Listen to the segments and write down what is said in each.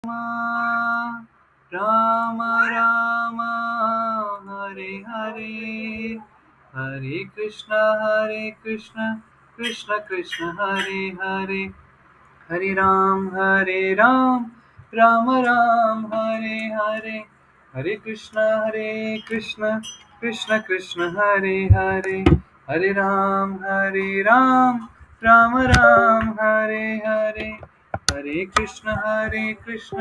राम राम हरे हरे, हरे कृष्ण कृष्ण कृष्ण हरे हरे, हरे राम राम राम हरे हरे, हरे कृष्ण कृष्ण कृष्ण हरे हरे, हरे राम राम राम हरे हरे, हरे कृष्ण कृष्ण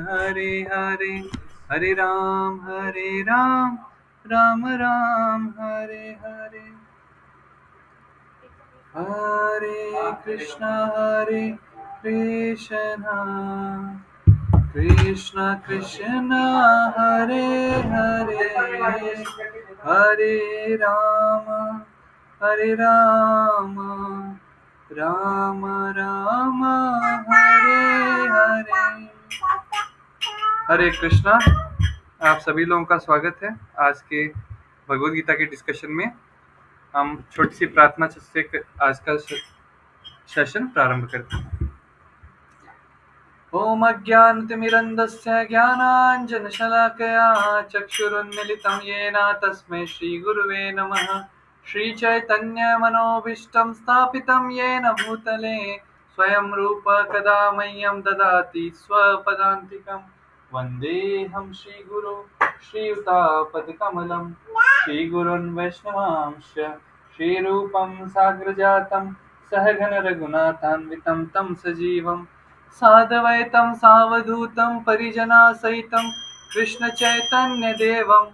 हरे हरे, हरे राम राम राम हरे हरे, हरे कृष्णा कृष्ण कृष्ण हरे हरे, हरे राम राम राम राम हरे हरे, हरे कृष्णा। आप सभी लोगों का स्वागत है आज के भगवद गीता के डिस्कशन में। हम छोटी सी प्रार्थना से आज का सेशन प्रारंभ करते हैं। ओम अज्ञानतिमिरन्धस्य ज्ञानाञ्जनशलाकया चक्षुरुन्मिलितं येन तस्मै श्रीगुरुवे नमः। श्रीचैतन्यमनोभीष्टं स्थापितं येन भूतले स्वयं रूप कदा मह्यं ददाति स्वपदान्तिकं। वन्देऽहं श्रीगुरो श्रीयुतापदकमलं, श्रीगुरुन् वैष्णवांश्च श्रीरूपं साग्रजातं सहगण रघुनाथान्वितं तं सजीवम् साद्वैतं सावधूतं परिजनासहितं कृष्णचैतन्यदेवं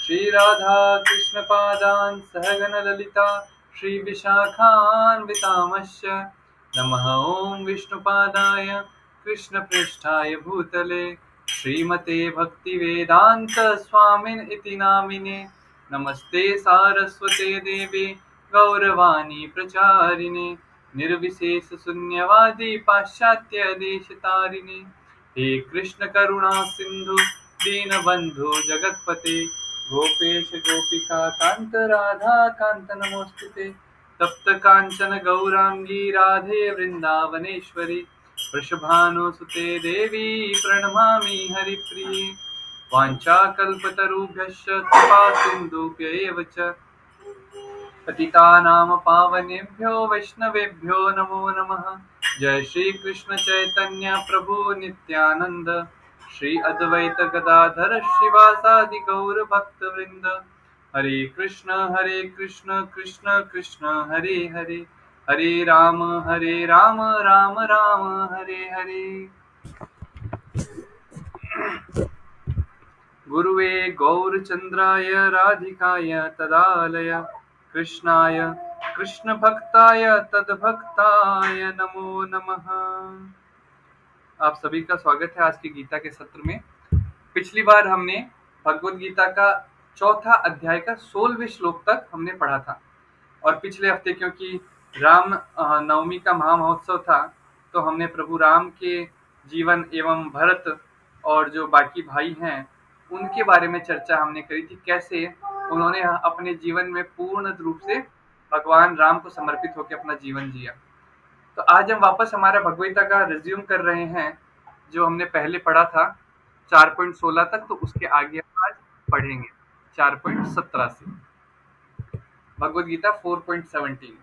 श्रीराधाकृष्णपादान् सहगणललिता श्रीविशाखान्वितांश्च नमः। ॐ विष्णुपादाय कृष्णप्रेष्ठाय भूतले श्रीमते भक्तिवेदान्त स्वामिन् इति नामिने। नमस्ते सारस्वते देवे गौरवाणी प्रचारिणे, निर्विशेष शून्यवादी पाश्चात्य देश तारिणे। हे कृष्ण करुणा सिंधु दीनबंधु जगतपते, गोपेश गोपिका कांत राधा कांत नमोस्तुते। तप्त कांचन गौरांगी राधे वृंदावनेश्वरी, वृषभानुसुते देवी प्रणमामि हरिप्रिये। वाञ्छाकल्पतरुभ्यश्च कृपा सिन्धुभ्यैव च पतितानां पावनेभ्यो वैष्णवेभ्यो नमो नमः। जय श्री कृष्ण चैतन्य प्रभु नित्यानंद, श्री अद्वैत गदाधर श्रीवासादि गौर भक्त वृंद। हरे कृष्ण कृष्ण कृष्ण हरे हरे, हरे राम राम राम हरे हरे। गुरुवे गौरचन्द्राय राधिकाय तदालय, कृष्णाय कृष्णभक्ताय तद्भक्ताय नमो नमः। आप सभी का स्वागत है आज की गीता के सत्र में। पिछली बार हमने भगवद गीता का चौथा अध्याय का 16वें श्लोक तक हमने पढ़ा था, और पिछले हफ्ते क्योंकि राम नवमी का महामहोत्सव था, तो हमने प्रभु राम के जीवन एवं भरत और जो बाकी भाई हैं उनके बारे में चर्चा हमने करी थी, कैसे उन्होंने अपने जीवन में पूर्ण रूप से भगवान राम को समर्पित होकर अपना जीवन जिया। तो आज हम वापस हमारा भगवद गीता का रिज्यूम कर रहे हैं, जो हमने पहले पढ़ा था 4.16 तक, तो उसके आगे हम आज पढ़ेंगे 4.17 से। भगवद गीता 4.17।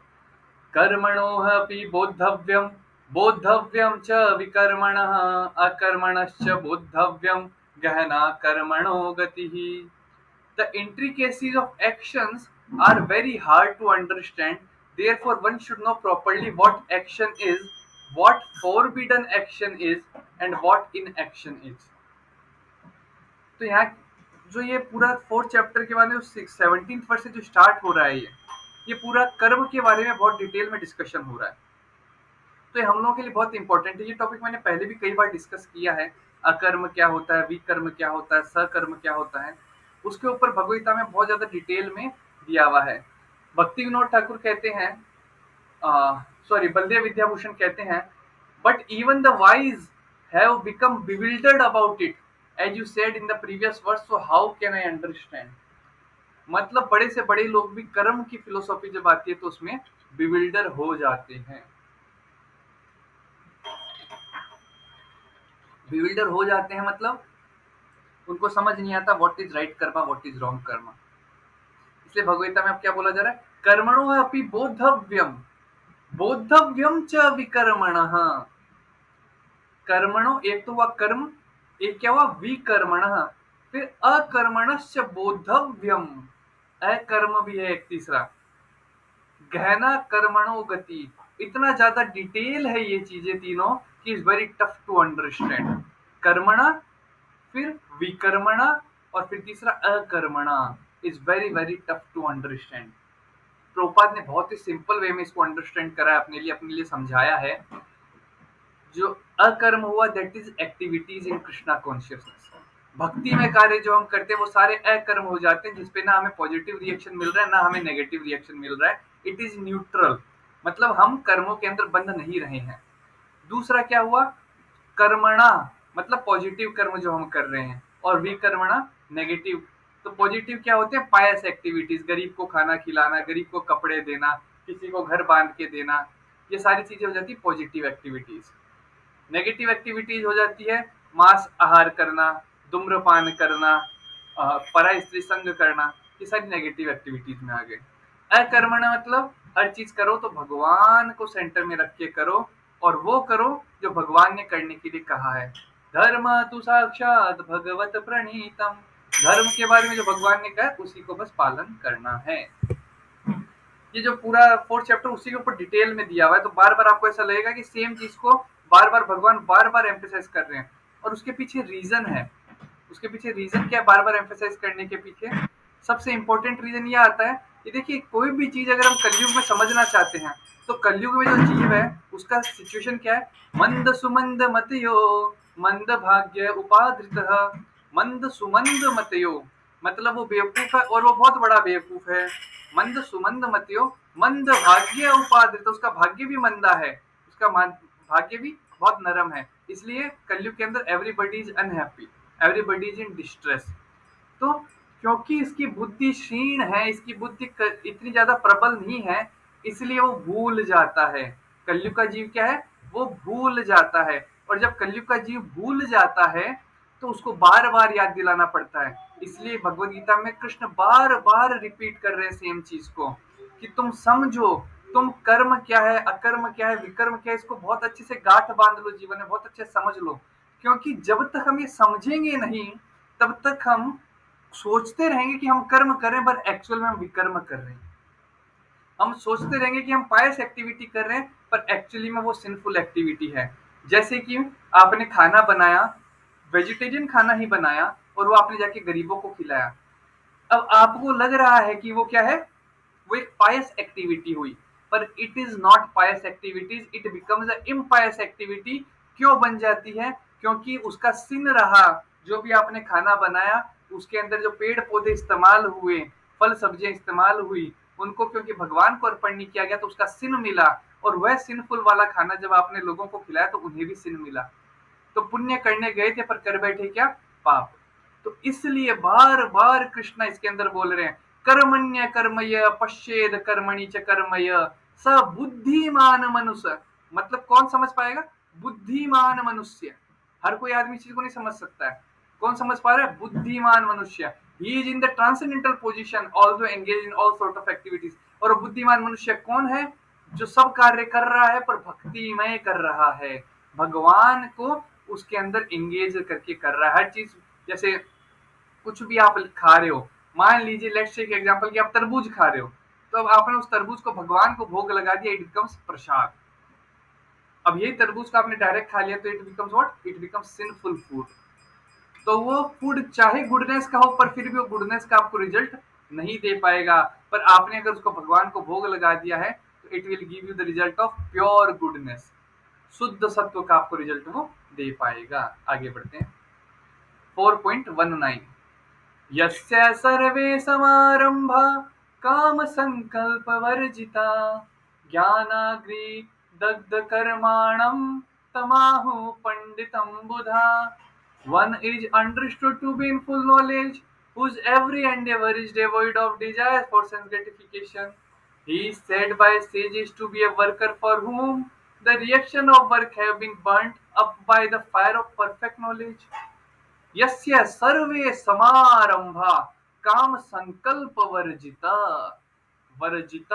कर्मणोऽपि बोद्धव्यं, बोद्धव्यं च विकर्मणः, अकर्मणश्च बोद्धव्यं गहना कर्मणो गतिः। The intricacies of actions are very hard to understand. Therefore, one should know properly what action is, what forbidden action is, and what inaction is. तो यहाँ जो ये पूरा 4th चैप्टर के बारे में 17th वर्ष से जो स्टार्ट हो रहा है, ये पूरा कर्म के बारे में बहुत डिटेल में डिस्कशन हो रहा है। तो ये हम लोगों के लिए बहुत इंपॉर्टेंट है। ये टॉपिक मैंने पहले भी कई बार डिस्कस किया है। अकर्म क्या होता है, विकर्म क्या होता है, सकर्म क्या होता है, उसके ऊपर भगवद गीता में बहुत ज्यादा डिटेल में दिया हुआ है। भक्ति विनोद ठाकुर कहते हैं, बलदेव विद्याभूषण कहते हैं, but even the wise have become bewildered about it, as you said in the previous verse, so how can I understand. मतलब बड़े से बड़े लोग भी कर्म की फिलोसॉफी जब आती है तो उसमें बिविल्डर हो जाते हैं। बिल्डर हो जाते हैं मतलब उनको समझ नहीं आता what is right Karma, what is wrong Karma. इसलिए भगवद्गीता में अब क्या बोला जा रहा है, कर्मणो अपि बोद्धव्यम, बोद्धव्यम च विकर्मणः। कर्मणो एक तो हुआ कर्म, एक क्या हुआ विकर्मणः, फिर अकर्मणश्च बोद्धव्यम, अकर्म भी है एक तीसरा, गहना कर्मणो गति। इतना ज्यादा डिटेल है ये चीजें तीनों कि is very tough to understand. कर्मणा, फिर विकर्मणा, और फिर तीसरा अकर्मणा is very very tough to understand. Prabhupada ने बहुत ही सिंपल वे में इसको अंडरस्टैंड करा है, अपने लिए समझाया है। जो अकर्म हुआ that is activities in Krishna consciousness. भक्ति में कार्य जो हम करते हैं वो सारे अकर्म हो जाते हैं, जिसपे ना हमें पॉजिटिव रिएक्शन मिल रहा है ना हमें नेगेटिव रिएक्शन मिल रहा है। इट इज न्यूट्रल, मतलब हम कर्मों के अंदर बंध नहीं रहे हैं। दूसरा क्या हुआ, कर्मणा मतलब पॉजिटिव कर्म जो हम कर रहे हैं, और विकर्मणा नेगेटिव। तो पॉजिटिव क्या होते हैं, पायस एक्टिविटीज, गरीब को खाना खिलाना, गरीब को कपड़े देना, किसी को घर बांध के देना, ये सारी चीजें हो जाती है पॉजिटिव एक्टिविटीज। नेगेटिव एक्टिविटीज हो जाती है मांस आहार करना, धूम्रपान करना, पराई स्त्री संग करना, ये सारी नेगेटिव एक्टिविटीज में आ गए। अकर्मण मतलब हर चीज करो तो भगवान को सेंटर में रख के करो, और वो करो जो भगवान ने करने के लिए कहा है। धर्म तु साक्षात भगवत प्रणीतम, धर्म के बारे में जो भगवान ने कहा उसी को बस पालन करना है। ये जो पूरा 4th चैप्टर उसी के ऊपर डिटेल में दिया हुआ है, तो बार बार आपको ऐसा लगेगा कि सेम चीज को बार बार भगवान बार बार एम्फेसाइज कर रहे हैं, और उसके पीछे रीजन है। उसके पीछे रीजन क्या है बार बार एम्फेसाइज करने के पीछे? सबसे इंपॉर्टेंट रीजन ये आता है कि देखिए कोई भी चीज अगर हम कलयुग में समझना चाहते हैं, तो कलयुग में जो जीव है उसका सिचुएशन क्या है, मंद सुमंद मतयो, मंद भाग्य उपाधृत, मंद सुमंद मतयो, मतलब वो बेवकूफ है और वो बहुत बड़ा बेवकूफ है। मंद सुमंद मतयो, मंद भाग्य उपाधृत, उसका भाग्य भी मंदा है, उसका भाग्य भी बहुत नरम है। इसलिए कलयुग के अंदर everybody is unhappy, everybody is in distress. तो क्योंकि इसकी बुद्धि क्षीण है, इसकी बुद्धि इतनी ज्यादा प्रबल नहीं है, इसलिए वो भूल जाता है। कलयुग का जीव क्या है, वो भूल जाता है। और जब कलयुग का जीव भूल जाता है तो उसको बार बार याद दिलाना पड़ता है। इसलिए भगवत गीता में कृष्ण बार बार रिपीट कर रहे हैं सेम चीज को, कि तुम समझो, तुम कर्म क्या है, अकर्म क्या है, विकर्म क्या है, इसको बहुत अच्छे से गांठ बांध लो, जीवन में बहुत अच्छे से समझ लो। क्योंकि जब तक हम ये समझेंगे नहीं, तब तक हम सोचते रहेंगे कि हम कर्म कर रहे हैं, पर एक्चुअल में हम विकर्म कर रहे हैं। हम सोचते रहेंगे कि हम पायस एक्टिविटी कर रहे हैं, पर एक्चुअली में वो सिंफुल एक्टिविटी है। जैसे कि आपने खाना बनाया, वेजिटेरियन खाना ही बनाया, और वो आपने जाके गरीबों को खिलाया। अब आपको लग रहा है कि वो क्या है, वो एक पायस एक्टिविटी हुई, पर it is not pious activities, it becomes a impious activity. क्यों बन जाती है, क्योंकि उसका सिन रहा, जो भी आपने खाना बनाया उसके अंदर जो पेड़ पौधे इस्तेमाल हुए, फल सब्जियां इस्तेमाल हुई, उनको क्योंकि भगवान को अर्पण नहीं किया गया तो उसका सिन मिला। और वह सिनफुल वाला खाना जब आपने लोगों को खिलाया तो उन्हें भी सिन मिला। तो पुण्य करने गए थे पर कर बैठे क्या, पाप। तो इसलिए बार बार कृष्ण इसके अंदर बोल रहे हैं, कर्मण्य कर्मय पश्चेद कर्मणि च कर्मय, स बुद्धिमान मनुष्य। मतलब कौन समझ पाएगा, बुद्धिमान मनुष्य। हर कोई आदमी चीज को नहीं समझ सकता है। कौन समझ पा रहा है, बुद्धिमान मनुष्य। He is in the transcendental position, also engage in all sort of activities. और बुद्धिमान मनुष्य कौन है, जो सब कार्य कर रहा है पर भक्तिमय कर रहा है, भगवान को उसके अंदर एंगेज करके कर रहा है हर चीज। जैसे कुछ भी आप खा रहे हो, मान लीजिए लेट्स टेक एग्जांपल कि आप तरबूज खा रहे हो, तो अब आपने उस तरबूज को भगवान को भोग लगा दिया, इट बिकम्स प्रसाद। अब यही तरबूज को आपने डायरेक्ट खा लिया तो it becomes what, it becomes sinful food. तो वो फूड चाहे गुडनेस का हो, पर फिर भी वो गुडनेस का आपको रिजल्ट नहीं दे पाएगा। पर आपने अगर उसको भगवान को भोग लगा दिया है तो it will give you the result of pure goodness, शुद्ध सत्व का आपको रिजल्ट वो दे पाएगा। आगे बढ़ते हैं 4.19, यस्य सर्वे समारंभा काम संकल्प वर्जिता, ज्ञानाग्नि दग्ध कर्माणम तमाहु पंडितम बुधा। One is understood to be in full knowledge, whose every endeavor is devoid of desire for sense gratification. He is said by sages to be a worker for whom the reaction of work have been burnt up by the fire of perfect knowledge. यस्य सर्वे समारंभा काम संकल्प वर्जिता। वर्जित,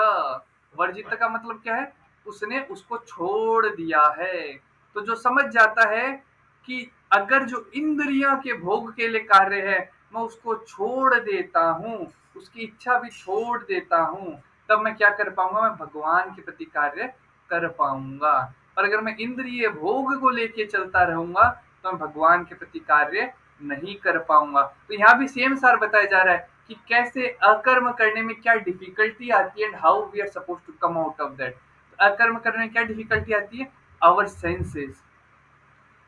वर्जित का मतलब क्या है? उसने उसको छोड़ दिया है। तो जो समझ जाता है कि अगर जो इंद्रिया के भोग के लिए कार्य है मैं उसको छोड़ देता हूँ, उसकी इच्छा भी छोड़ देता हूँ, तब मैं क्या कर पाऊंगा? मैं भगवान के प्रति कार्य कर पाऊंगा। और अगर मैं इंद्रिय भोग को लेके चलता रहूंगा तो मैं भगवान के प्रति कार्य नहीं कर पाऊंगा। तो यहाँ भी सेम सार बताया जा रहा है कि कैसे अकर्म करने में क्या डिफिकल्टी आती है and how we are suppose to come out of that. अकर्म करने में क्या डिफिकल्टी आती है? Our senses.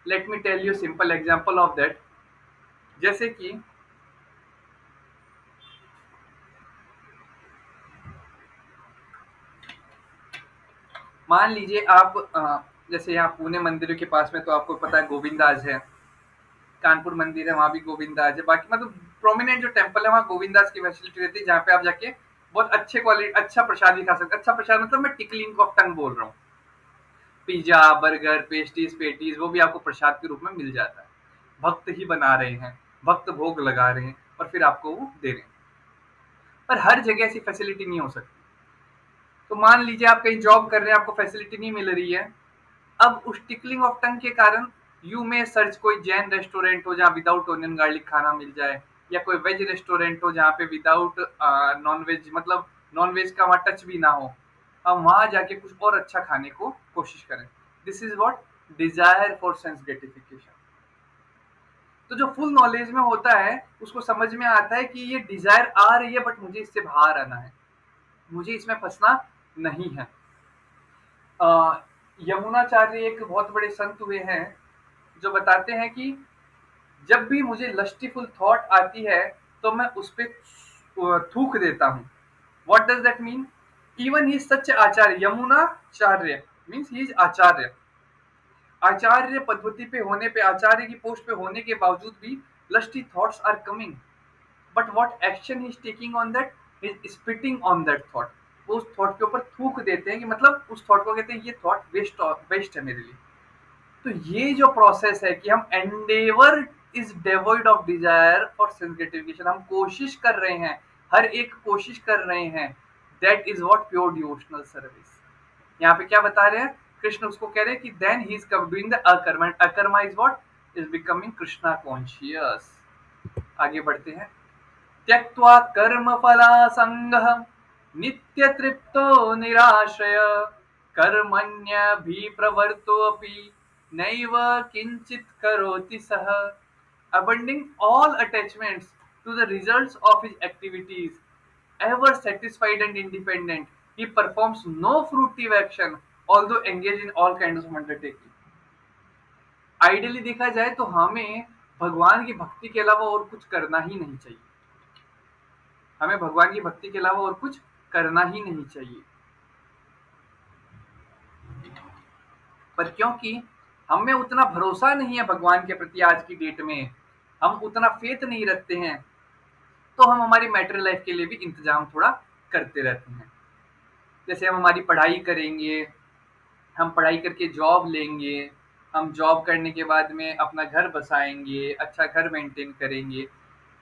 Let me tell you simple example of that. जैसे कि मान लीजिए आप जैसे यहाँ पुणे मंदिर के पास में तो आपको पता है गोविंदाज है, कानपुर मंदिर है वहां भी गोविंदाज है, बाकी मतलब प्रोमिनेंट जो टेम्पल है वहाँ गोविंदाज की फैसिलिटी रहती है, जहाँ पे आप जाके बहुत अच्छे क्वालिटी अच्छा प्रसाद भी खा सकते। अच्छा प्रसाद मतलब मैं टिकलिंग ऑफ टंग बोल रहा हूँ। पिज्जा, बर्गर, पेस्ट्रीज, पेटीज वो भी आपको प्रसाद के रूप में मिल जाता है। भक्त ही बना रहे हैं, भक्त भोग लगा रहे हैं और फिर आपको वो दे रहे हैं। पर हर जगह ऐसी फैसिलिटी नहीं हो सकती। तो मान लीजिए आप कहीं जॉब कर रहे हैं, आपको फैसिलिटी नहीं मिल रही है। अब उस टिकलिंग ऑफ टंग के कारण यू में सर्च कोई जैन रेस्टोरेंट हो जहाँ विदाउट ओनियन गार्लिक खाना मिल जाए, या कोई वेज रेस्टोरेंट हो जहाँ पे विदाउट नॉन वेज मतलब नॉन वेज का वहाँ टच भी ना हो। हम वहां जाके कुछ और अच्छा खाने को कोशिश करें। This is what Dzire for sense gratification. तो जो फुल नॉलेज में होता है उसको समझ में आता है कि ये डिजायर आ रही है बट मुझे इससे बाहर आना है, मुझे इसमें फंसना नहीं है। यमुनाचार्य एक बहुत बड़े संत हुए हैं जो बताते हैं कि जब भी मुझे लस्टीफुल थॉट आती है तो मैं उस पर थूक देता हूँ। What does that mean? Even he such acharya, Yamunacharya means he is acharya. आचार्य पद्धति पे होने पे, आचार्य की पोस्ट पे होने के बावजूद भी lusty thoughts are coming, but what action he is taking on that, is spitting on that thought. वो उस थॉट के ऊपर थूक देते हैं कि मतलब उस थॉट को कहते हैं ये थॉट वेस्ट वेस्ट है मेरे लिए। तो ये जो प्रोसेस है कि हम endeavour is devoid of desire for sense gratification, हम कोशिश कर रहे हैं, हर एक कोशिश कर रहे हैं, that is what pure devotional service. यहाँ पे क्या बता रहे हैं? कृष्ण उसको कह रहे हैं कि then he is doing the akarma, and akarma is what is becoming Krishna conscious. आगे बढ़ते हैं। त्यक्त्वा कर्मफलासङ्गः नित्यतृप्तो निराश्रय कर्मण्यभिप्रवृत्तोऽपि नैव किञ्चित् करोति सः। Abandoning all attachments to the results of his activities, ever satisfied and independent, he performs no fruitive action although engaged in all kinds of undertaking. Ideally देखा जाए तो हमें भगवान की भक्ति के अलावा और कुछ करना ही नहीं चाहिए। हमें भगवान की भक्ति के अलावा और कुछ करना ही नहीं चाहिए। पर क्योंकि हमें उतना भरोसा नहीं है भगवान के प्रति आज की डेट में, हम उतना फेथ नहीं रखते हैं, तो हम हमारी मैटर लाइफ के लिए भी इंतजाम थोड़ा करते रहते हैं। जैसे हम हमारी पढ़ाई करेंगे, हम पढ़ाई करके जॉब लेंगे, हम जॉब करने के बाद में अपना घर बसाएंगे, अच्छा घर मेंटेन करेंगे,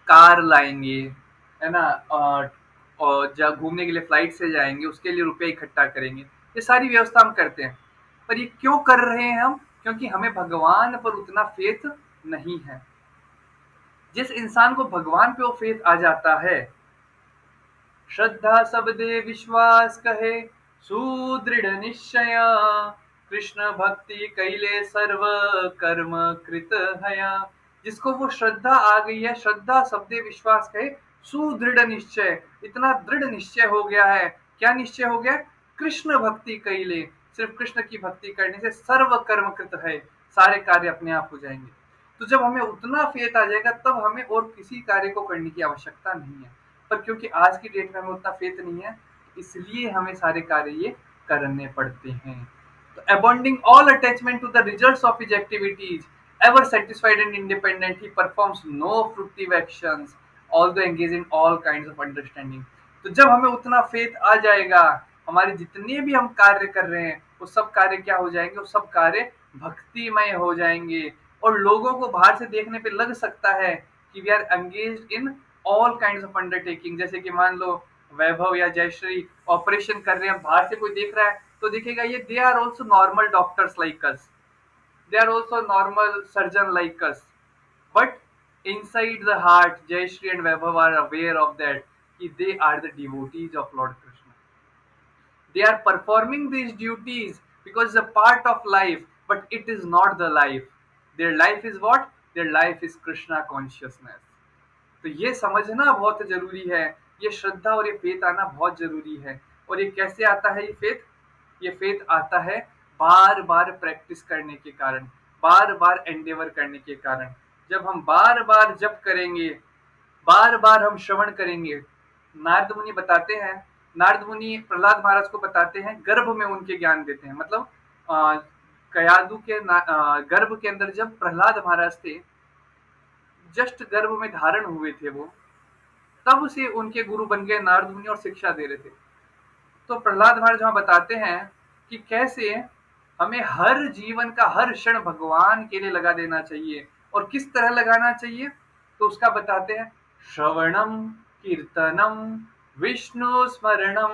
कार लाएंगे, है ना, और जब घूमने के लिए फ्लाइट से जाएंगे उसके लिए रुपये इकट्ठा करेंगे। ये सारी व्यवस्था हम करते हैं। पर ये क्यों कर रहे हैं हम? क्योंकि हमें भगवान पर उतना फेथ नहीं है। जिस इंसान को भगवान पे वो फेथ आ जाता है, श्रद्धा सबदे विश्वास कहे सुदृढ़ निश्चय, कृष्ण भक्ति कैले सर्व कर्म कृत हया। जिसको वो श्रद्धा आ गई है, श्रद्धा शब्दे विश्वास कहे सुदृढ़ निश्चय, इतना दृढ़ निश्चय हो गया है। क्या निश्चय हो गया? कृष्ण भक्ति कैले, सिर्फ कृष्ण की भक्ति करने से सर्व कर्म कृत है, सारे कार्य अपने आप हो जाएंगे। तो जब हमें उतना फेथ आ जाएगा तब हमें और किसी कार्य को करने की आवश्यकता नहीं है। पर क्योंकि आज की डेट में हमें उतना फेथ नहीं है, इसलिए हमें सारे कार्य ये करने पड़ते हैं। तो abandoning all attachment to the results of his activities, ever satisfied and independent, he performs no fruitive actions although engaged in all kinds of understanding। तो जब हमें उतना फेथ आ जाएगा, हमारे जितने भी हम कार्य कर रहे हैं वो सब कार्य क्या हो जाएंगे? वो सब कार्य भक्तिमय हो जाएंगे, और लोगों को बाहर से देखने पे लग सकता है कि we are engage in all kind of undertaking. जैसे कि मान लो वैभव या जयश्री ऑपरेशन कर रहे हैं, बाहर से कोई देख रहा है तो दिखेगा ये they are also normal doctors like us, they are also normal surgeon like us, but inside the heart Jayashree and Vaibhav are aware of that कि they are the devotees of Lord Krishna. They are performing these duties because it's a part of life, but it is not the life. Their life is what? Their life is Krishna consciousness. तो ये समझना बहुत जरूरी है, ये श्रद्धा और ये faith आना बहुत जरूरी है। और ये कैसे आता है ये फेथ? ये फेथ आता है बार बार प्रैक्टिस करने के कारण, बार बार एंडेवर करने के कारण। जब हम बार बार जप करेंगे, बार बार हम श्रवण करेंगे। नारद मुनि बताते हैं, नारद मुनि प्रहलाद महाराज को बताते हैं, गर्भ में उनके ज्ञान देते हैं। मतलब कयादु के गर्भ के अंदर जब प्रहलाद महाराज थे, जस्ट गर्भ में धारण हुए थे वो, तब से उनके गुरु बन गए नारद मुनि और शिक्षा दे रहे थे। तो प्रहलाद महाराज वहां बताते हैं कि कैसे हमें हर जीवन का हर क्षण भगवान के लिए लगा देना चाहिए, और किस तरह लगाना चाहिए तो उसका बताते हैं, श्रवणम कीर्तनम विष्णु स्मरणम।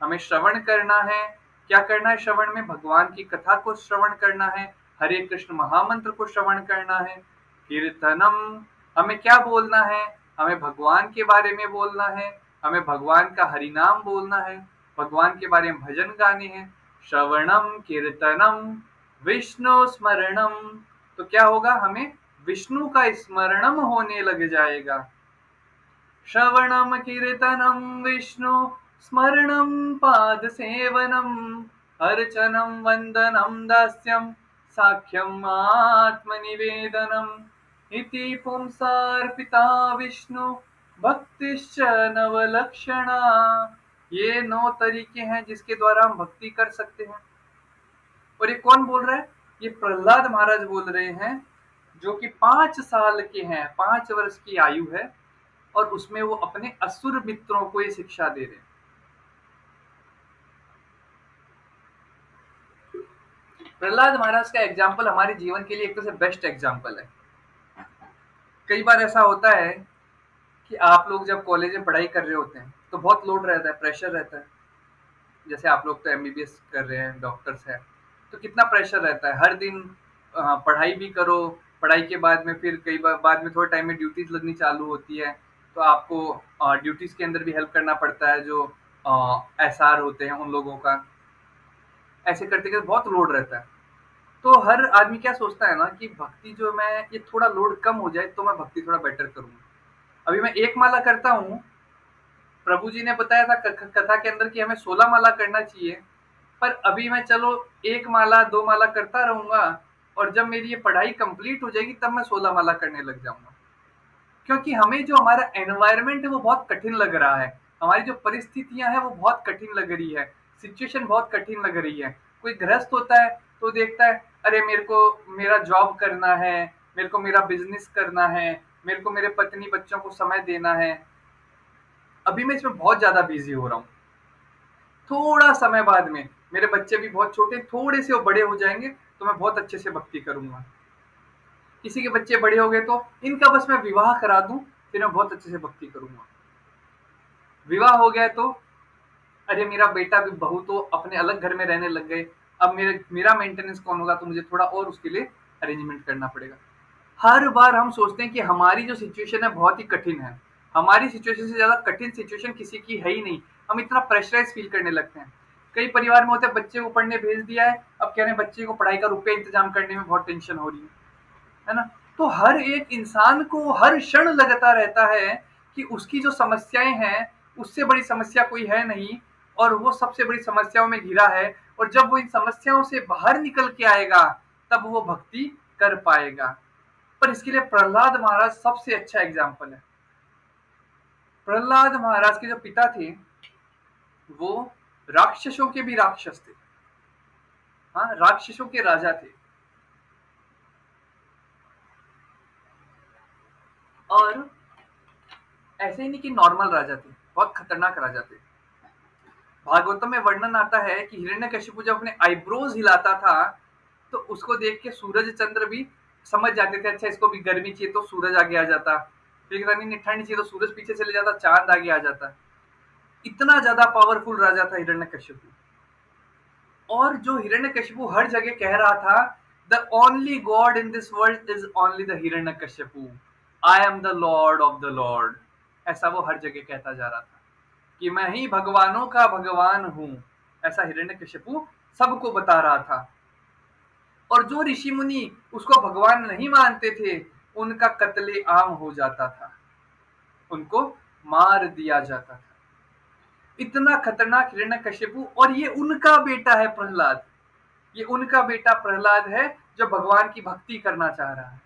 हमें श्रवण करना है। क्या करना है श्रवण में? भगवान की कथा को श्रवण करना है, हरे कृष्ण महामंत्र को श्रवण करना है। कीर्तनम, हमें क्या बोलना है? हमें भगवान के बारे में बोलना है, हमें भगवान का हरिनाम बोलना है, भगवान के बारे में भजन गाने हैं। श्रवणम कीर्तनम विष्णु स्मरणम, तो क्या होगा? हमें विष्णु का स्मरणम होने लग जाएगा। श्रवणम कीर्तनम विष्णु स्मरणम पाद सेवनम अर्चनम वंदनम दास्यम साख्यम आत्मनिवेदनम इति पुंसार्पिता विष्णु भक्तिश्च नवलक्षणा। ये 9 तरीके हैं जिसके द्वारा हम भक्ति कर सकते हैं। और ये कौन बोल रहा है? ये प्रहलाद महाराज बोल रहे हैं, जो कि 5 साल के हैं, 5 वर्ष की आयु है, और उसमें वो अपने असुर मित्रों को ये शिक्षा दे रहे हैं। प्रहलाद महाराज का एग्जाम्पल हमारे जीवन के लिए एक तरह से बेस्ट एग्जाम्पल है। कई बार ऐसा होता है कि आप लोग जब कॉलेज में पढ़ाई कर रहे होते हैं तो बहुत लोड रहता है, प्रेशर रहता है। जैसे आप लोग तो एमबीबीएस कर रहे हैं, डॉक्टर्स हैं, तो कितना प्रेशर रहता है। हर दिन पढ़ाई भी करो, पढ़ाई के बाद में फिर कई बार बाद में थोड़े टाइम में ड्यूटीज लगनी चालू होती है, तो आपको ड्यूटीज के अंदर भी हेल्प करना पड़ता है, जो एसआर होते हैं उन लोगों का। ऐसे करते करते बहुत लोड रहता है। तो हर आदमी क्या सोचता है ना कि भक्ति जो मैं ये थोड़ा लोड कम हो जाए तो मैं भक्ति थोड़ा बेटर करूंगा। अभी मैं एक माला करता हूँ, प्रभु जी ने बताया था कथा के अंदर कि हमें 16 माला करना चाहिए, पर अभी मैं चलो 1 माला 2 माला करता रहूंगा, और जब मेरी ये पढ़ाई कंप्लीट हो जाएगी तब मैं 16 माला करने लग जाऊंगा। क्योंकि हमें जो हमारा एनवायरमेंट है वो बहुत कठिन लग रहा है, हमारी जो परिस्थितियां हैं वो बहुत कठिन लग रही है, सिचुएशन बहुत कठिन लग रही है। कोई गृहस्थ होता है तो देखता है, अरे मेरे को मेरा जॉब करना है, मेरे को मेरा बिजनेस करना है, मेरे को मेरे पत्नी बच्चों को समय देना है, अभी मैं इसमें बहुत ज्यादा बिजी हो रहा हूँ। थोड़ा समय बाद में मेरे बच्चे भी बहुत छोटे, थोड़े से वो बड़े हो जाएंगे तो मैं बहुत अच्छे से भक्ति करूंगा। किसी के बच्चे बड़े हो गए तो इनका बस मैं विवाह करा दूं, फिर मैं बहुत अच्छे से भक्ति करूंगा। विवाह हो गया तो अरे मेरा बेटा भी बहू तो अपने अलग घर में रहने लग गए, अब मेरा मेंटेनेंस कौन होगा, तो मुझे थोड़ा और उसके लिए अरेंजमेंट करना पड़ेगा। हर बार हम सोचते हैं कि हमारी जो सिचुएशन है बहुत ही कठिन है, हमारी सिचुएशन से ज्यादा कठिन सिचुएशन किसी की है ही नहीं। हम इतना प्रेशराइज फील करने लगते हैं। कई परिवार में होते हैं, बच्चे को पढ़ने भेज दिया है, अब कह रहे हैं बच्चे को पढ़ाई का रुपया इंतजाम करने में बहुत टेंशन हो रही है ना। तो हर एक इंसान को हर क्षण लगता रहता है कि उसकी जो समस्याएं हैं उससे बड़ी समस्या कोई है नहीं, और वो सबसे बड़ी समस्याओं में घिरा है, और जब वो इन समस्याओं से बाहर निकल के आएगा तब वो भक्ति कर पाएगा। पर इसके लिए प्रहलाद महाराज सबसे अच्छा एग्जाम्पल है। प्रहलाद महाराज के जो पिता थे वो राक्षसों के भी राक्षस थे, हाँ, राक्षसों के राजा थे। और ऐसे ही नहीं कि नॉर्मल राजा थे, बहुत खतरनाक राजा थे। भागवतम में वर्णन आता है कि हिरण्यकशिपु जब अपने आईब्रोज हिलाता था तो उसको देख के सूरज चंद्र भी समझ जाते थे, अच्छा इसको भी गर्मी चाहिए तो सूरज आगे आ जाता, फिर रानी ने ठंड चाहिए तो सूरज पीछे चले जाता, चांद आगे आ जाता। इतना ज्यादा पावरफुल राजा था हिरण्यकशिपु। और जो हिरण्यकशिपु हर जगह कह रहा था, the only God in this world is only the Hiranyakashipu, I am the Lord of the Lord. ऐसा वो हर जगह कहता जा रहा था कि मैं ही भगवानों का भगवान हूं। ऐसा हिरण्यकशिपु सबको बता रहा था। और जो ऋषि मुनि उसको भगवान नहीं मानते थे, उनका कत्ले आम हो जाता था, उनको मार दिया जाता था। इतना खतरनाक हिरण्यकशिपु, और ये उनका बेटा है प्रहलाद। ये उनका बेटा प्रहलाद है जो भगवान की भक्ति करना चाह रहा है।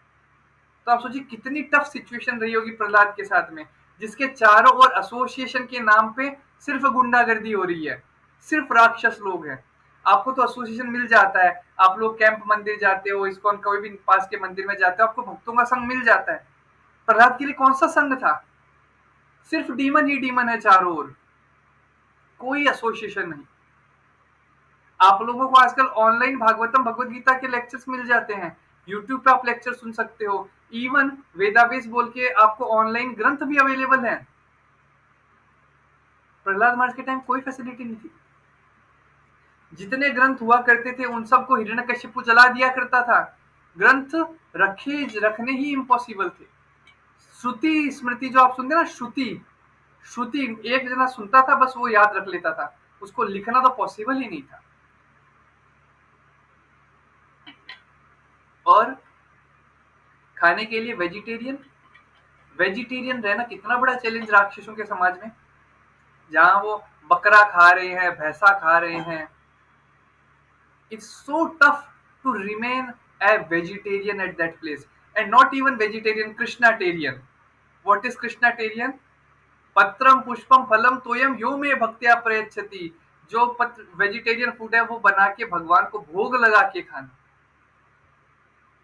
तो आप सोचिए कितनी टफ सिचुएशन रही होगी प्रहलाद के साथ में, जिसके चारों ओर एसोसिएशन के नाम पे सिर्फ गुंडागर्दी हो रही है, सिर्फ राक्षस लोग हैं। आपको तो एसोसिएशन मिल जाता है, आप लोग कैंप मंदिर जाते हो, इस्कॉन कोई भी पास के मंदिर में जाते हो, आपको भक्तों का संग मिल जाता है। प्रहलाद के लिए कौन सा संग था? सिर्फ डीमन ही डीमन है चारों ओर, कोई एसोसिएशन नहीं। आप लोगों को आजकल ऑनलाइन भागवतम भगवत गीता के लेक्चर्स मिल जाते हैं, यूट्यूब पे आप लेक्चर सुन सकते हो। इवन वेदाबेस बोल के आपको ऑनलाइन ग्रंथ भी अवेलेबल है। प्रहलाद महाराज के टाइम कोई फैसिलिटी नहीं थी। जितने ग्रंथ हुआ करते थे उन सबको हिरण्यकशिपु जला दिया करता था। ग्रंथ रखने ही इम्पॉसिबल थे। श्रुति स्मृति जो आप सुनते ना, श्रुति श्रुति एक जना सुनता था, बस वो याद रख लेता था, उसको लिखना तो पॉसिबल ही नहीं था। और खाने के लिए वेजिटेरियन, वेजिटेरियन रहना कितना बड़ा चैलेंज राक्षसों के समाज में, जहां वो बकरा खा रहे हैं, भैंसा खा रहे हैं। It's so tough to remain a vegetarian at that place, and not even vegetarian, Krishnatarian. What is Krishnatarian? पत्रम पुष्पम फलम तोयम यो में भक्त्या प्रयच्छति। जो पत्र वेजिटेरियन फूड है वो बना के भगवान को भोग लगा के खाना।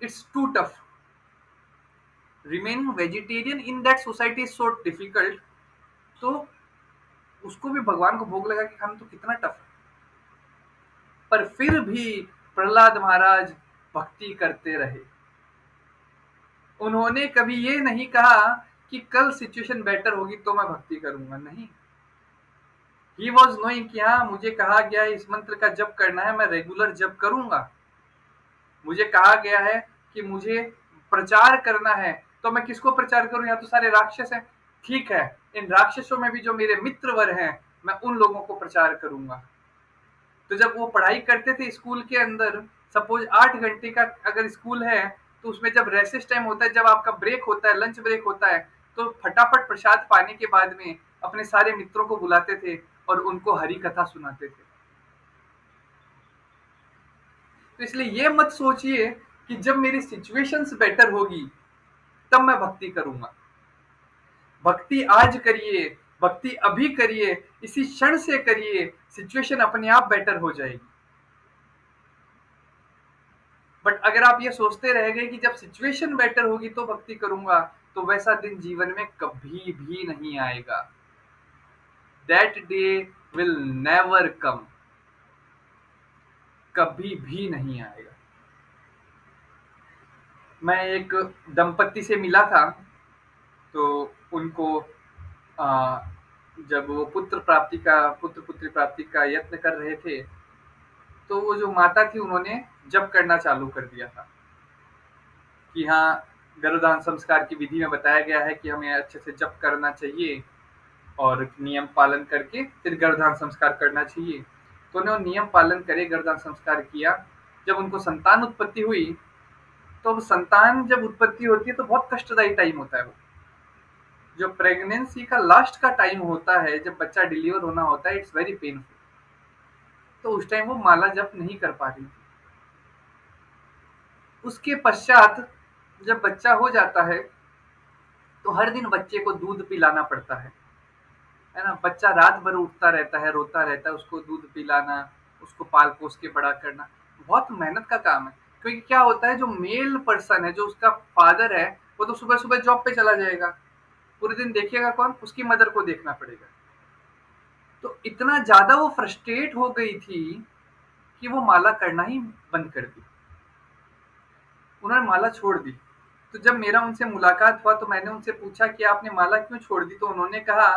It's too tough. Remaining vegetarian in that society is so difficult. तो उसको भी भगवान को भोग लगा के खाना तो कितना टफ है। पर फिर भी प्रहलाद महाराज भक्ति करते रहे। उन्होंने कभी ये नहीं कहा कि कल सिचुएशन बेटर होगी तो मैं भक्ति करूंगा, नहीं। ही वॉज नोइंग कि हाँ, मुझे कहा गया है इस मंत्र का जप करना है, मैं रेगुलर जप करूंगा। मुझे कहा गया है कि मुझे प्रचार करना है, तो मैं किसको प्रचार करूं? यहाँ तो सारे राक्षस हैं। ठीक है, इन राक्षसों में भी जो मेरे मित्रवर हैं, मैं उन लोगों को प्रचार करूंगा। तो जब वो पढ़ाई करते थे स्कूल के अंदर, सपोज 8 घंटे का अगर स्कूल है, तो उसमें जब रेसेस टाइम होता है, जब आपका ब्रेक होता है, लंच ब्रेक होता है, तो फटाफट प्रसाद पाने के बाद में अपने सारे मित्रों को बुलाते थे और उनको हरी कथा सुनाते थे। तो इसलिए ये मत सोचिए कि जब मेरी सिचुएशंस बेटर होगी तब मैं भक्ति करूंगा। भक्ति आज करिए, भक्ति अभी करिए, इसी क्षण से करिए, सिचुएशन अपने आप बेटर हो जाएगी। बट अगर आप ये सोचते रह गए कि जब सिचुएशन बेटर होगी तो भक्ति करूंगा, तो वैसा दिन जीवन में कभी भी नहीं आएगा। That day will never come, कभी भी नहीं आएगा। मैं एक दंपत्ति से मिला था, तो उनको आ, जब वो पुत्र पुत्री प्राप्ति का यत्न कर रहे थे, तो वो जो माता थी उन्होंने जप करना चालू कर दिया था कि हाँ, गर्भधारण संस्कार की विधि में बताया गया है कि हमें अच्छे से जप करना चाहिए और नियम पालन करके फिर गर्भधारण संस्कार करना चाहिए। तो उन्होंने नियम पालन करे, गर्भधारण संस्कार किया। जब उनको संतान उत्पत्ति हुई, तो अब संतान जब उत्पत्ति होती है तो बहुत कष्टदायी टाइम होता है। वो जो प्रेगनेंसी का लास्ट का टाइम होता है, जब बच्चा डिलीवर होना होता है, इट्स वेरी पेनफुल। तो उस टाइम वो माला जप नहीं कर पा रही थी। उसके पश्चात जब बच्चा हो जाता है, तो हर दिन बच्चे को दूध पिलाना पड़ता है ना। बच्चा रात भर उठता रहता है, रोता रहता है, उसको दूध पिलाना, उसको पाल पोस के बड़ा करना बहुत मेहनत का काम है। क्योंकि क्या होता है, जो मेल पर्सन है, जो उसका फादर है, वो तो सुबह सुबह जॉब पे चला जाएगा, पूरे दिन देखेगा कौन? उसकी मदर को देखना पड़ेगा। तो इतना ज्यादा वो फ्रस्ट्रेट हो गई थी कि वो माला करना ही बंद कर दी। उन्होंने माला छोड़ दी। तो जब मेरा उनसे मुलाकात हुआ तो मैंने उनसे पूछा कि आपने माला क्यों छोड़ दी? तो उन्होंने कहा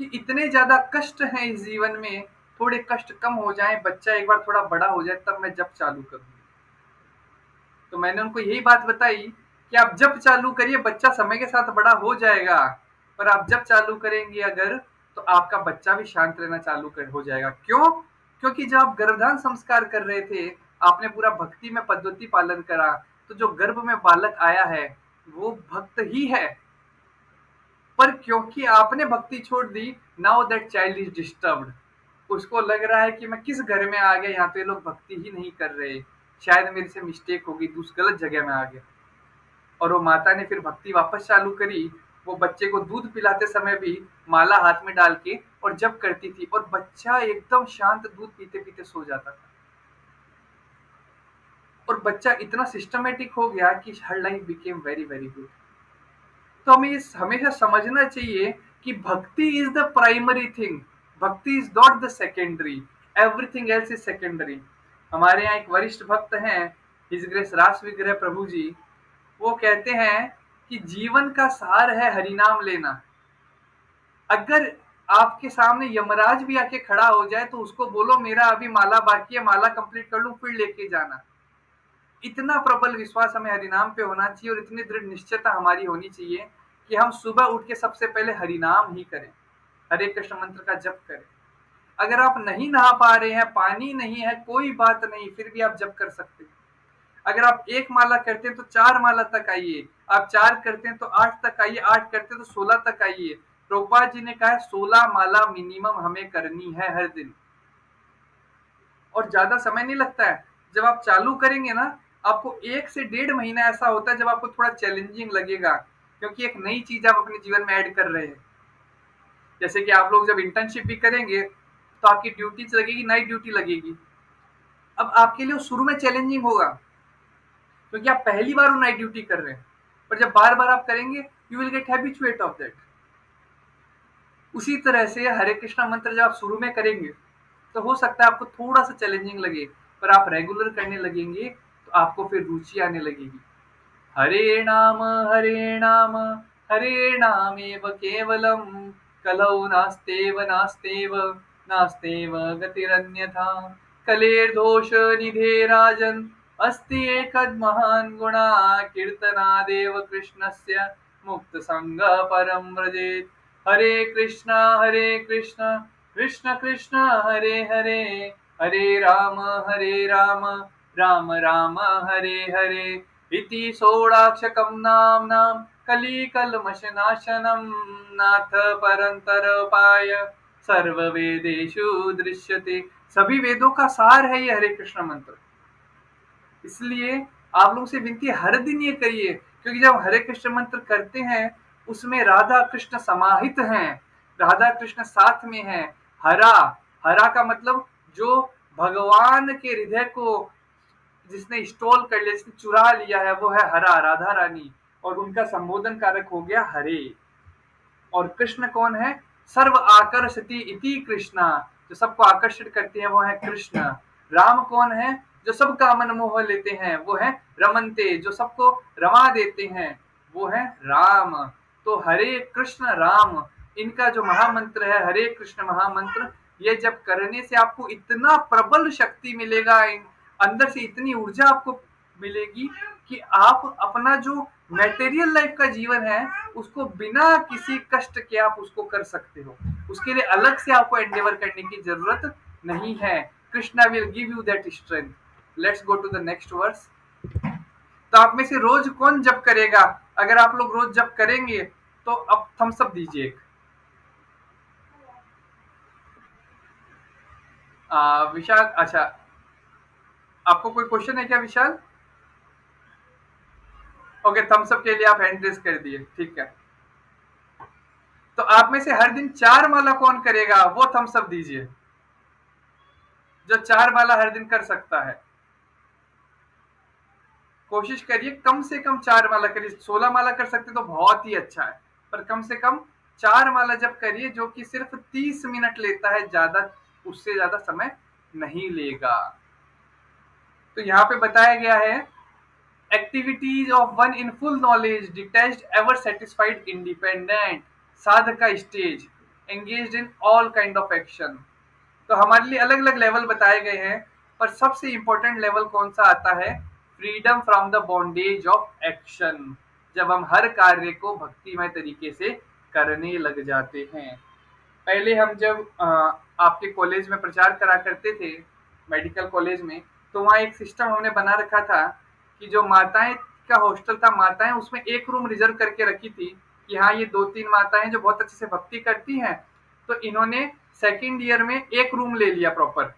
कि इतने ज़्यादा कष्ट हैं इस जीवन में, थोड़े कष्ट कम हो जाएँ, बच्चा एक बार थोड़ा बड़ा हो जाए तब मैं जप चालू करूँगी। तो मैंने उनको यही बात बताई कि आप जप चालू करिए, बच्चा समय के साथ बड़ा हो जाएगा, पर आप जप चालू करेंगे अगर, तो आपका बच्चा भी शांत रहना चालू कर हो जाएगा। क्यों? क्योंकि जब आप गर्भधान संस्कार कर रहे थे, आपने पूरा भक्ति में पद्धति पालन करा, तो जो गर्भ में बालक आया है, वो भक्त ही है। पर क्योंकि आपने भक्ति छोड़ दी, now that child is disturbed. उसको लग रहा है कि मैं किस घर में आ गया, यहाँ तो ये लोग भक्ति ही नहीं कर रहे, शायद मेरे से मिस्टेक होगी, दूसरी गलत जगह में आ गया। और वो माता ने फिर भक्ति वापस चालू करी। वो बच्चे को दूध पिलाते समय भी माला हाथ में डाल के और जप करती थी, और बच्चा एकदम शांत दूध पीते पीते सो जाता था। और बच्चा इतना सिस्टमेटिक हो गया कि हर life became very very good. तो हमें ये हमेशा समझना चाहिए कि भक्ति इज द प्राइमरी थिंग, भक्ति is not the secondary, everything else is secondary. हमारे यहाँ एक वरिष्ठ भक्त हैं, हिज ग्रेस रास विग्रह प्रभु जी, वो कहते हैं कि जीवन का सार है हरिनाम लेना। अगर आपके सामने यमराज भी आके खड़ा हो जाए तो उसको बोलो मेरा अभी माला बाकी है, माला कंप्लीट कर लूं फिर लेके जाना। इतना प्रबल विश्वास हमें हरिनाम पे होना चाहिए, और इतनी दृढ़ निश्चयता हमारी होनी चाहिए कि हम सुबह उठ के सबसे पहले हरिनाम ही करें, हरे कृष्ण मंत्र का जप करें। अगर आप नहीं नहा पा रहे हैं, पानी नहीं है, कोई बात नहीं, फिर भी आप जप कर सकते हैं। अगर आप एक माला करते हैं तो 4 माला तक आइए, आप 4 करते हैं तो 8 तक आइए, 8 करते हैं तो 16 तक आइए। प्रभुपाद जी ने कहा है 16 माला मिनिमम हमें करनी है हर दिन, और ज्यादा समय नहीं लगता है। जब आप चालू करेंगे ना, आपको 1 से 1.5 महीना ऐसा होता है जब आपको थोड़ा चैलेंजिंग लगेगा, क्योंकि एक नई चीज आप अपने जीवन में ऐड कर रहे हैं। जैसे कि आप लोग जब इंटर्नशिप भी करेंगे तो आपकी ड्यूटीज लगेगी, नाइट ड्यूटी लगेगी। अब आपके लिए शुरू में चैलेंजिंग होगा, क्योंकि आप पहली बार वो नाइट ड्यूटी कर रहे हैं, पर जब बार बार आप करेंगे you will get habituated of that. उसी तरह से हरे कृष्णा मंत्र जब आप शुरू में करेंगे तो हो सकता है आपको थोड़ा सा चैलेंजिंग लगे, पर आप रेगुलर करने लगेंगे तो आपको फिर रुचि आने लगेगी। हरे नाम हरे नाम हरे नामेव केवलम, कलौ नास्तेव नास्तेव नास्तेव गतिरन्यथा, कलेर्दोष निधे राजन् अस्ति एकद्महान् गुणा, कीर्तनादेव कृष्णस्य मुक्त संग परम व्रजेत्। हरे कृष्ण कृष्ण कृष्ण हरे हरे, हरे राम राम राम हरे हरे, इति षोडाक्षकं नाम्नां कलिकल्मषनाशनं, नाथ परन्तरोपाय सर्ववेदेषु दृश्यते। सभी वेदों का सार है ये हरे कृष्ण मंत्र। इसलिए आप लोगों से विनती है हर दिन ये करिए, क्योंकि जब हरे कृष्ण मंत्र करते हैं उसमें राधा कृष्ण समाहित हैं, राधा कृष्ण साथ में हैं। हरा, हरा का मतलब जो भगवान के हृदय को जिसने स्टॉल कर लिया, जिसने चुरा लिया है, वो है हरा, राधा रानी, और उनका संबोधन कारक हो गया हरे। और कृष्ण कौन है? सर्व आकर्षति इति कृष्णा, जो सबको आकर्षित करते हैं वो है कृष्ण। राम कौन है? जो सबका मन मोह लेते हैं वो है रमनते, जो सबको रमा देते हैं वो है राम। तो हरे कृष्ण राम, इनका जो महामंत्र है हरे कृष्ण महामंत्र, ये जब करने से आपको इतना प्रबल शक्ति मिलेगा, अंदर से इतनी ऊर्जा आपको मिलेगी कि आप अपना जो मटेरियल लाइफ का जीवन है उसको बिना किसी कष्ट के आप उसको कर सकते हो। उसके लिए अलग से आपको एंडेवर करने की जरूरत नहीं है। Krishna will give you that strength. Let's go to the next verse. तो आप में से रोज कौन जप करेगा? अगर आप लोग रोज जप करेंगे तो अब थम्स अप दीजिए। विशाल, अच्छा, आपको कोई क्वेश्चन है क्या विशाल? ओके, थम्स अप के लिए आप हैंड रेज कर दिए, ठीक है। तो आप में से हर दिन 4 माला कौन करेगा? वो थम्स अप दीजिए, जो 4 माला हर दिन कर सकता है। कोशिश करिए कम से कम 4 माला करिए। 16 माला कर सकते तो बहुत ही अच्छा है, पर कम से कम 4 माला जब करिए, जो कि सिर्फ 30 मिनट लेता है, ज्यादा उससे ज्यादा समय नहीं लेगा। तो यहाँ पे बताया गया है Activities of one in full knowledge, detached, ever satisfied, independent. Sadhaka stage, engaged in all kind of action. तो हमारे लिए अलग अलग लेवल बताए गए हैं, पर सबसे इंपॉर्टेंट लेवल कौन सा आता है? Freedom from the bondage of action, जब हम हर कार्य को भक्तिमय तरीके से करने लग जाते हैं। पहले हम जब आपके कॉलेज में प्रचार करा करते थे, मेडिकल कॉलेज में, तो वहाँ एक सिस्टम हमने बना रखा था कि जो माताएं का हॉस्टल था, माताएं उसमें एक रूम रिजर्व करके रखी थी कि हाँ, ये 2-3 माताएं जो बहुत अच्छे से भक्ति करती हैं, तो इन्होंने सेकंड ईयर में एक रूम ले लिया प्रॉपर।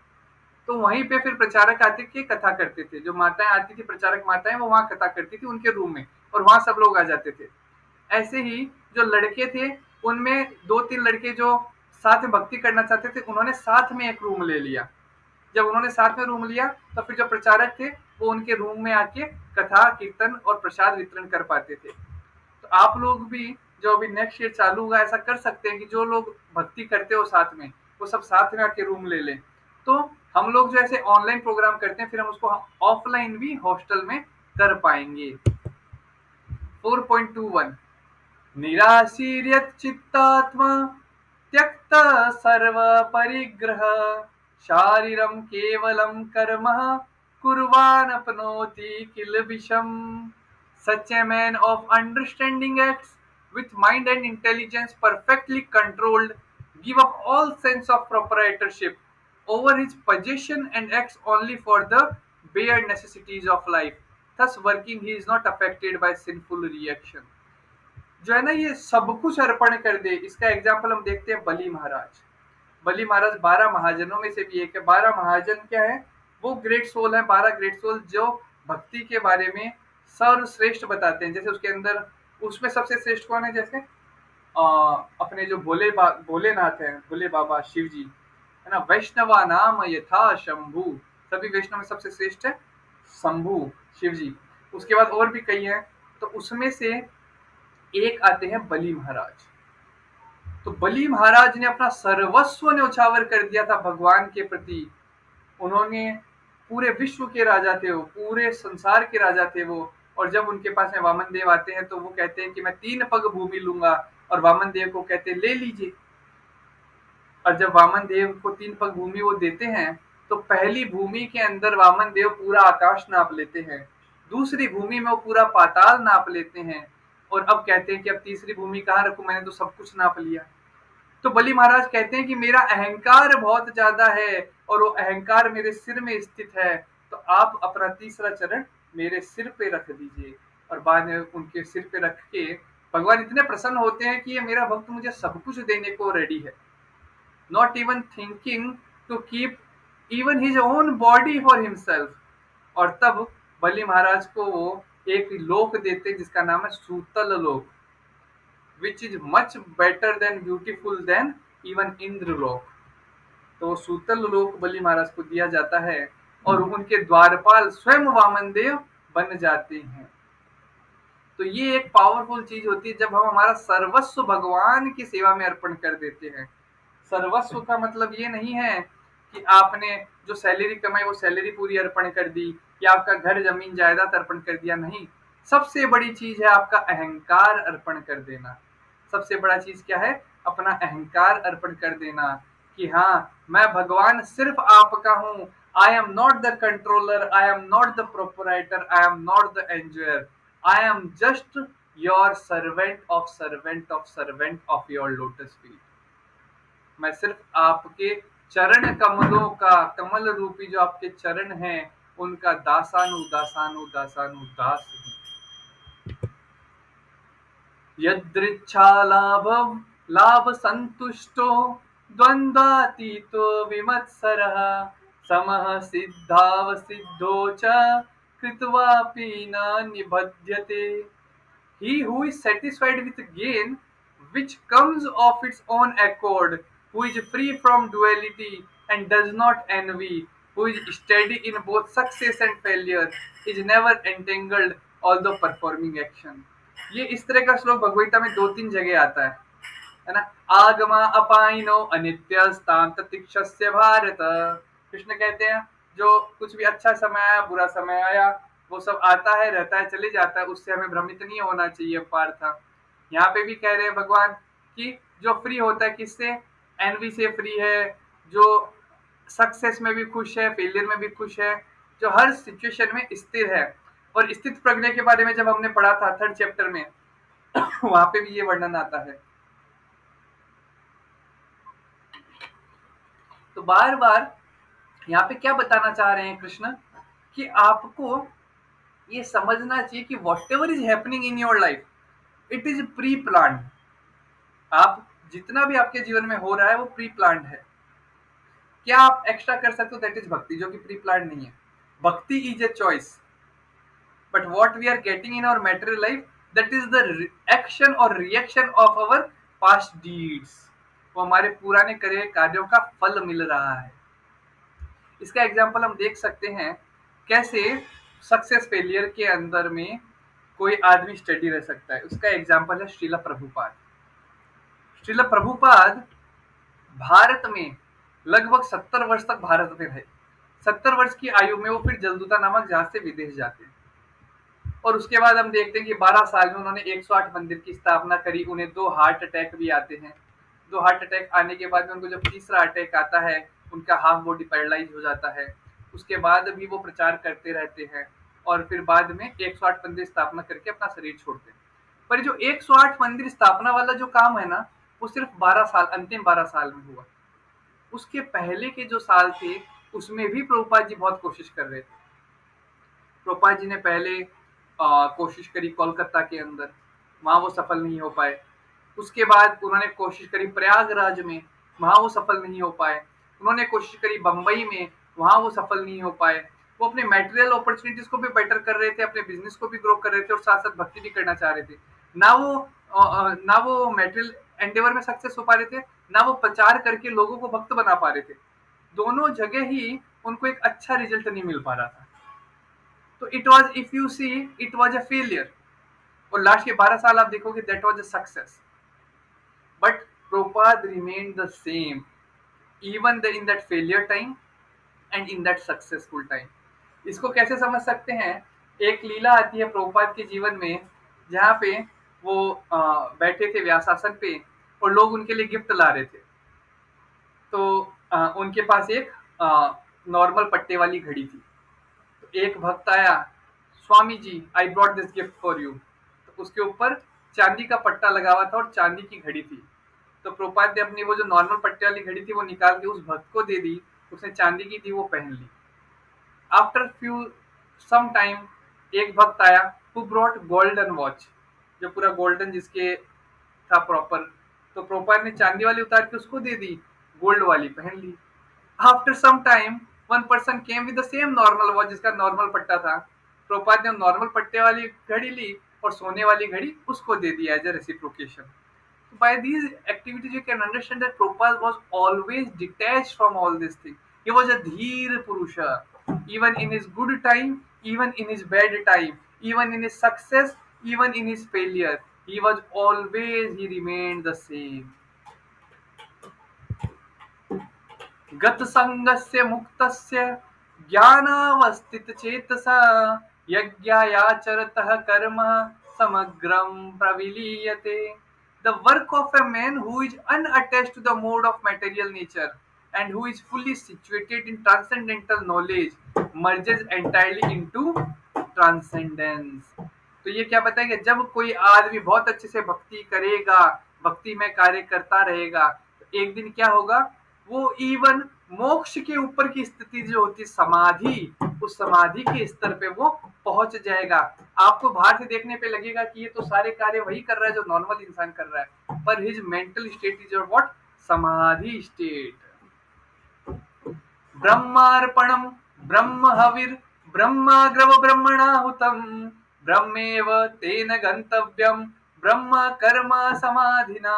तो वहीं पे फिर प्रचारक आते के कथा करते थे, जो माताएं आती थी, प्रचारक माताएं, वो वहाँ कथा करती थी उनके रूम में, और वहाँ सब लोग आ जाते थे। ऐसे ही जो लड़के थे, उनमें 2-3 लड़के जो साथ में भक्ति करना चाहते थे, उन्होंने साथ में एक रूम ले लिया। जब उन्होंने साथ में रूम लिया, तो फिर जो प्रचारक थे, वो उनके रूम में आके कथा, कीर्तन और प्रसाद वितरण कर पाते थे। तो आप लोग भी जो अभी नेक्स्ट ईयर चालू होगा, ऐसा कर सकते हैं कि जो लोग भक्ति करते हो साथ में, वो सब साथ में आके रूम ले लें। तो हम लोग जो ऐसे ऑनलाइन प्रोग्राम करते हैं, फिर हम उसको ऑफलाइन भी हॉस्टल में कर पाएंगे। 4.21 निराशीर्यच्चित्तात्मा त्यक्त सर्व परिग्रह शारीरम केवलम कर्म कुर्वान अपनोति किलबिषम। Such a man of understanding acts with mind and intelligence perfectly controlled, give up all sense of proprietorship over his possession and acts only for the bare necessities of life. Thus working he is not affected by sinful reaction. जो है ना, ये सब कुछ अर्पण कर दे, इसका example हम देखते हैं बलि महाराज। बलि महाराज 12 महाजनों में से भी एक है। 12 महाजन क्या है? वो ग्रेट सोल है, 12 ग्रेट सोल जो भक्ति के बारे में सर्वश्रेष्ठ बताते हैं। जैसे उसके अंदर, उसमें सबसे श्रेष्ठ कौन है? जैसे अपने जो भोलेनाथ है, भोले बाबा शिव जी, है ना। वैष्णवा नाम यथा शंभु, सभी वैष्णव में सबसे श्रेष्ठ है शंभु, शिव जी। उसके बाद और भी कई हैं, तो उसमें से एक आते हैं बलि महाराज। तो बलि महाराज ने अपना सर्वस्व न्यौछावर कर दिया था भगवान के प्रति। उन्होंने, पूरे विश्व के राजा थे वो, पूरे संसार के राजा थे वो। और जब उनके पास में वामन देव आते हैं, तो वो कहते हैं कि मैं 3 पग भूमि लूंगा, और वामन देव को कहते हैं ले लीजिए। और जब वामन देव को 3 पग भूमि वो देते हैं, तो पहली भूमि के अंदर वामन देव पूरा आकाश नाप लेते हैं, दूसरी भूमि में वो पूरा पाताल नाप लेते हैं, और अब कहते हैं कि अब तीसरी भूमि कहाँ रखूं, मैंने तो सब कुछ नाप लिया। तो बलि महाराज कहते हैं कि मेरा अहंकार बहुत ज्यादा है, और वो अहंकार मेरे सिर में स्थित है, तो आप अपना तीसरा चरण मेरे सिर पे रख दीजिए। और बाद में उनके सिर पे रख के भगवान इतने प्रसन्न होते हैं कि ये मेरा भक्त मुझे सब कुछ देने को रेडी है, not even thinking to keep even his own body for himself। और तब बलि महाराज को वो एक लोक देते जिसका नाम है सूतल लोक, which is much better than beautiful then even Indra लोक। तो सूतल लोक बलि महाराज को दिया जाता है, और उनके द्वारपाल स्वयं वामन देव बन जाते हैं। तो ये एक पावरफुल चीज होती है जब हम हमारा सर्वस्व भगवान की सेवा में अर्पण कर देते हैं। सर्वस्व का मतलब ये नहीं है कि आपने जो सैलरी कमाई वो सैलरी पूरी अर्पण कर दी, या आपका घर जमीन जायदाद अर्पण कर दिया, नहीं। सबसे बड़ी चीज है आपका अहंकार अर्पण कर देना। सबसे बड़ा चीज क्या है? अपना अहंकार अर्पण कर देना, कि हाँ, मैं भगवान सिर्फ आपका हूं। I am not the controller, I am not the proprietor, I am not the enjoyer, I am just your servant of servant of your lotus feet. मैं सिर्फ आपके चरण कमलों का, कमल रूपी जो आपके चरण हैं, उनका दासानु दासानु दासानु दास हूं। यदृच्छा लाभ संतुष्टो द्वंद्वातीतो विमत्सरः समः सिद्धाव सिद्धो च कृत्वापि न निबध्यते। He who is satisfied with gain which comes of its own accord, who is free from duality and does not envy, who is steady in both success and failure, is never entangled although performing action। ये इस तरह का श्लोक भगवगीता में 2-3 जगह आता है ना। आगमा अपाइनो अनित्यस्तां ततिक्षस्य भारत। कृष्ण कहते हैं जो कुछ भी अच्छा समय आया, बुरा समय आया, वो सब आता है, रहता है, चले जाता है, उससे हमें भ्रमित नहीं होना चाहिए पार्थ। यहाँ पे भी कह रहे हैं भगवान कि जो फ्री होता है किससे, एनवी से फ्री है, जो सक्सेस में भी खुश है, फेलियर में भी खुश है, जो हर सिचुएशन में स्थिर है। और स्थित प्रज्ञा के बारे में जब हमने पढ़ा था 3rd चैप्टर में, वहां पे भी ये वर्णन आता है। तो बार बार यहाँ पे क्या बताना चाह रहे हैं कृष्ण, कि आपको ये समझना चाहिए कि what ever is happening in your life, it is pre plan. आप जितना भी आपके जीवन में हो रहा है वो प्री प्लान है। क्या आप एक्स्ट्रा कर सकते हो, दैट इज भक्ति, जो कि प्री प्लान नहीं है। Bhakti is a choice, but what we are getting in our material life, that is the action और reaction of our past deeds. वो हमारे पुराने करे हुए कार्यों का फल मिल रहा है। इसका एग्जाम्पल हम देख सकते हैं, कैसे सक्सेस फेलियर के अंदर में कोई आदमी स्टडी रह सकता है। उसका एग्जाम्पल है श्रीला प्रभुपाद। श्रीला प्रभुपाद भारत में लगभग 70 वर्ष तक भारत में रहे। 70 वर्ष की आयु में वो फिर जलदूता नामक जहाज से विदेश जाते हैं। और उसके बाद हम देखते हैं कि 12 साल में उन्होंने 108 मंदिर की स्थापना करी। उन्हें 2 हार्ट अटैक भी आते हैं। 2 हार्ट अटैक आने के बाद में उनको जब तीसरा अटैक आता है, उनका हाफ बॉडी पैरालाइज हो जाता है। उसके बाद भी वो प्रचार करते रहते हैं, और फिर बाद में 108 मंदिर स्थापना करके अपना शरीर छोड़ते हैं। पर जो 108 मंदिर स्थापना वाला जो काम है ना, वो सिर्फ 12 साल, अंतिम 12 साल में हुआ। उसके पहले के जो साल थे, उसमें भी प्रभुपाद जी बहुत कोशिश कर रहे थे। प्रभुपाद जी ने पहले कोशिश करी कोलकाता के अंदर, वहां वो सफल नहीं हो पाए। उसके बाद उन्होंने कोशिश करी प्रयागराज में, वहां वो सफल नहीं हो पाए। उन्होंने कोशिश करी बंबई में, वहां वो सफल नहीं हो पाए। वो अपने मेटेरियल अपॉर्चुनिटीज को भी बेटर कर रहे थे, अपने बिजनेस को भी ग्रो कर रहे थे, और साथ साथ भक्ति भी करना चाह रहे थे। ना वो मेटेरियल एंडेवर में सक्सेस हो पा रहे थे, ना वो प्रचार करके लोगों को भक्त बना पा रहे थे। दोनों जगह ही उनको एक अच्छा रिजल्ट नहीं मिल पा रहा था। तो it was, if you see, it was a failure. और लास्ट के 12 साल आप देखोगे, that was a success. But Prabhupada remained the same even in that failure time and in that successful time. इसको कैसे समझ सकते हैं, एक लीला आती है प्रभुपाद के जीवन में, जहाँ पे वो बैठे थे व्यासासन पे, और लोग उनके लिए गिफ्ट ला रहे थे। तो उनके पास एक नॉर्मल पट्टे वाली घड़ी थी। तो एक भक्त आया, Swami ji I brought this gift for you. तो उसके ऊपर चांदी का पट्टा लगा हुआ था और चांदी की घड़ी थी। तो प्रोपाद ने अपनी वो जो नॉर्मल पट्टे वाली घड़ी थी वो निकाल के उस भक्त को दे दी। उसने चांदी की थी, वो पहन ली। आफ्टर फ्यू सम टाइम एक भक्त आया, हु ब्रॉट गोल्डन वॉच, जो पूरा गोल्डन जिसके था प्रॉपर। तो प्रोपाद ने चांदी वाली उतार के उसको दे दी, गोल्ड वाली पहन ली। After some time one person came with the same normal watch, जिसका नॉर्मल पट्टा था। प्रोपाद ने नॉर्मल पट्टे वाली घड़ी ली और सोने वाली घड़ी उसको दे दी as a reciprocation. By these activities you can understand that Prabhupada was always detached from all these things. He was a Dheer Purusha. Even in his good time, even in his bad time, even in his success, even in his failure, he was always, he remained the same. गत संगस्य मुक्तस्य ज्ञानावस्थितचेतसा यज्ञायाचरतः कर्म समग्रं प्रविलीयते. The work of a man who is unattached to the mode of material nature and who is fully situated in transcendental knowledge merges entirely into transcendence. तो ये क्या बताएंगे, जब कोई आदमी बहुत अच्छे से भक्ति करेगा, भक्ति में कार्य करता रहेगा, तो एक दिन क्या होगा, वो इवन मोक्ष के ऊपर की स्थिति जो होती है समाधि, उस समाधि के स्तर पे वो पहुंच जाएगा। आपको बाहर से देखने पे लगेगा कि ये तो सारे कार्य वही कर रहा है जो नॉर्मल इंसान कर रहा है, पर his mental state is what, समाधि स्टेट। ब्रह्मार्पणम ब्रह्म हविर ब्रह्माग्रव ब्रह्मणाहुतम ब्रह्मेव तेन गंतव्यम ब्रह्म कर्म समाधिना.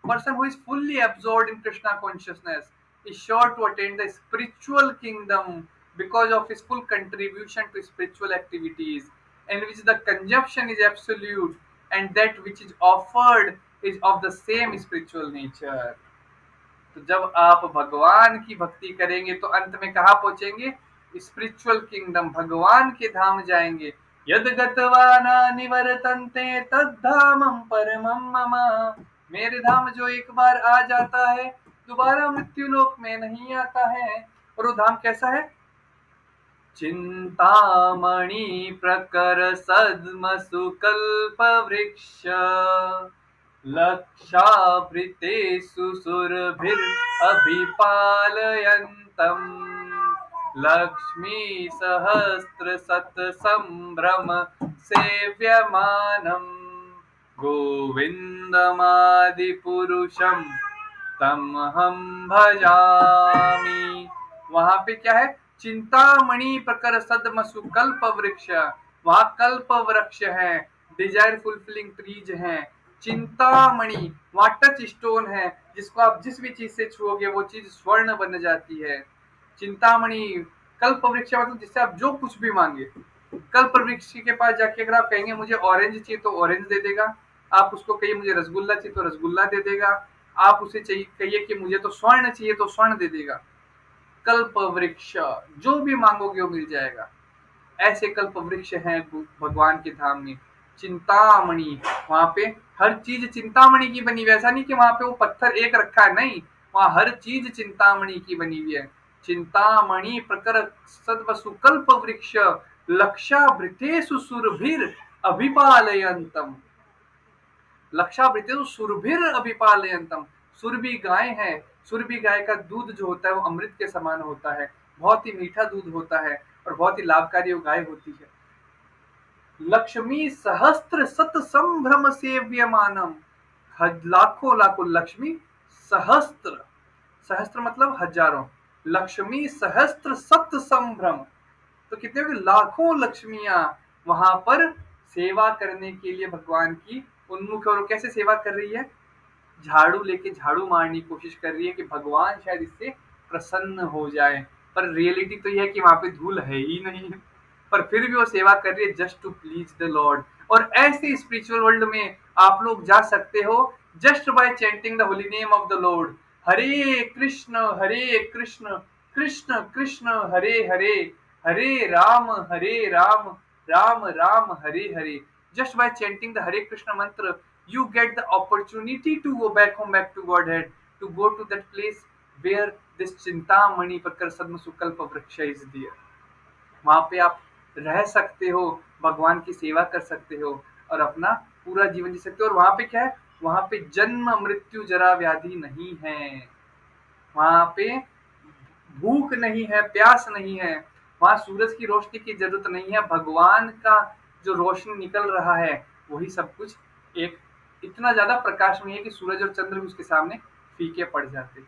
Person who is fully absorbed in Krishna consciousness is sure to attain the spiritual kingdom because of his full contribution to spiritual activities, in which the consumption is absolute and that which is offered is of the same spiritual nature. तो जब आप भगवान की भक्ति करेंगे तो अंत में कहाँ पहुंचेंगे, स्पिरिचुअल किंगडम, भगवान के धाम जाएंगे। यद गत्वा न निवर्तन्ते तद्धामं परमं मम। मेरे धाम जो एक बार आ जाता है दोबारा मृत्यु लोक में नहीं आता है। और वो धाम कैसा है? चिंतामणि प्रकर सद्मसुकल्प वृक्ष लक्षावृतेषु सुरभिरभिपालयन्तम् लक्ष्मी सहस्र शत संभ्रम सेव्यमानम् गोविंदमादिपुरुषम तमहम भजामि। वहां पे क्या है? चिंतामणि प्रकर सदमसु कल्प वृक्ष। वहां कल्प वृक्ष है, डिजायर फुलफिलिंग ट्रीज हैं। चिंतामणि वहां टच स्टोन है, जिसको आप जिस भी चीज से छुओगे वो चीज स्वर्ण बन जाती है। चिंतामणि कल्प वृक्ष मतलब जिससे आप जो कुछ भी मांगे। कल्प वृक्ष के पास जाके अगर आप कहेंगे मुझे ऑरेंज चाहिए तो ऑरेंज दे देगा। आप उसको कहिए मुझे रसगुल्ला चाहिए तो रसगुल्ला दे देगा। आप उसे चाहिए कहिए कि मुझे तो स्वर्ण चाहिए तो स्वर्ण दे देगा। कल्प वृक्ष, जो भी मांगोगे वो मिल जाएगा। ऐसे कल्प वृक्ष हैं भगवान के धाम में। चिंतामणि, वहां पे हर चीज चिंतामणि की बनी हुई है। ऐसा नहीं कि वहां पे वो पत्थर एक रखा है, नहीं, वहां हर चीज चिंतामणि की बनी हुई है। चिंतामणि प्रकर सद्वसु कल्प वृक्ष लक्षावृतेषु सुरभिर अभिपालयन्तम। लक्षावृतेषु सुरभिर अभिपालयन्तम। सुरभि गाय है। सुरभि गाय का दूध जो होता है वो अमृत के समान होता है। बहुत ही मीठा दूध होता है और बहुत ही लाभकारी वो गाय होती है। लक्ष्मी सहस्त्र सत संभ्रम सेव्यमानम। लाखों लाखों लक्ष्मी, सहस्त्र, सहस्त्र मतलब हजारों, लक्ष्मी सहस्त्र सत संभ्रम, तो कितने होगी? लाखों लक्ष्मियां वहां पर सेवा करने के लिए भगवान की उन्मुख। और कैसे सेवा कर रही है? झाड़ू लेके झाड़ू मारने की कोशिश कर रही है कि भगवान शायद इससे प्रसन्न हो जाए। पर रियलिटी तो यह है कि वहां पे धूल है ही नहीं, पर फिर भी वो सेवा कर रही है just to please the lord. और ऐसे स्पिरिचुअल वर्ल्ड में आप लोग जा सकते हो just by chanting the holy name of the lord. Hare Krishna Krishna Krishna Hare Hare, Hare Ram Ram Ram Hare Hare. Just by chanting the Hare Krishna mantra you get the opportunity to go back home, back to Godhead, to go to that place where this Chintamani Prakar Sadmasukalpa Vriksha is there. वहां पे आप रह सकते हो, भगवान की सेवा कर सकते हो और अपना पूरा जीवन जी सकते हो। और वहां पे क्या है? वहां पे जन्म मृत्यु जरा व्याधि नहीं है। वहां पे भूख नहीं है, प्यास नहीं है। वहां सूरज की रोशनी की जरूरत नहीं है। भगवान का जो रोशनी निकल रहा है वही सब कुछ एक इतना ज्यादा प्रकाश में है कि सूरज और चंद्र भी उसके सामने फीके पड़ जाते हैं।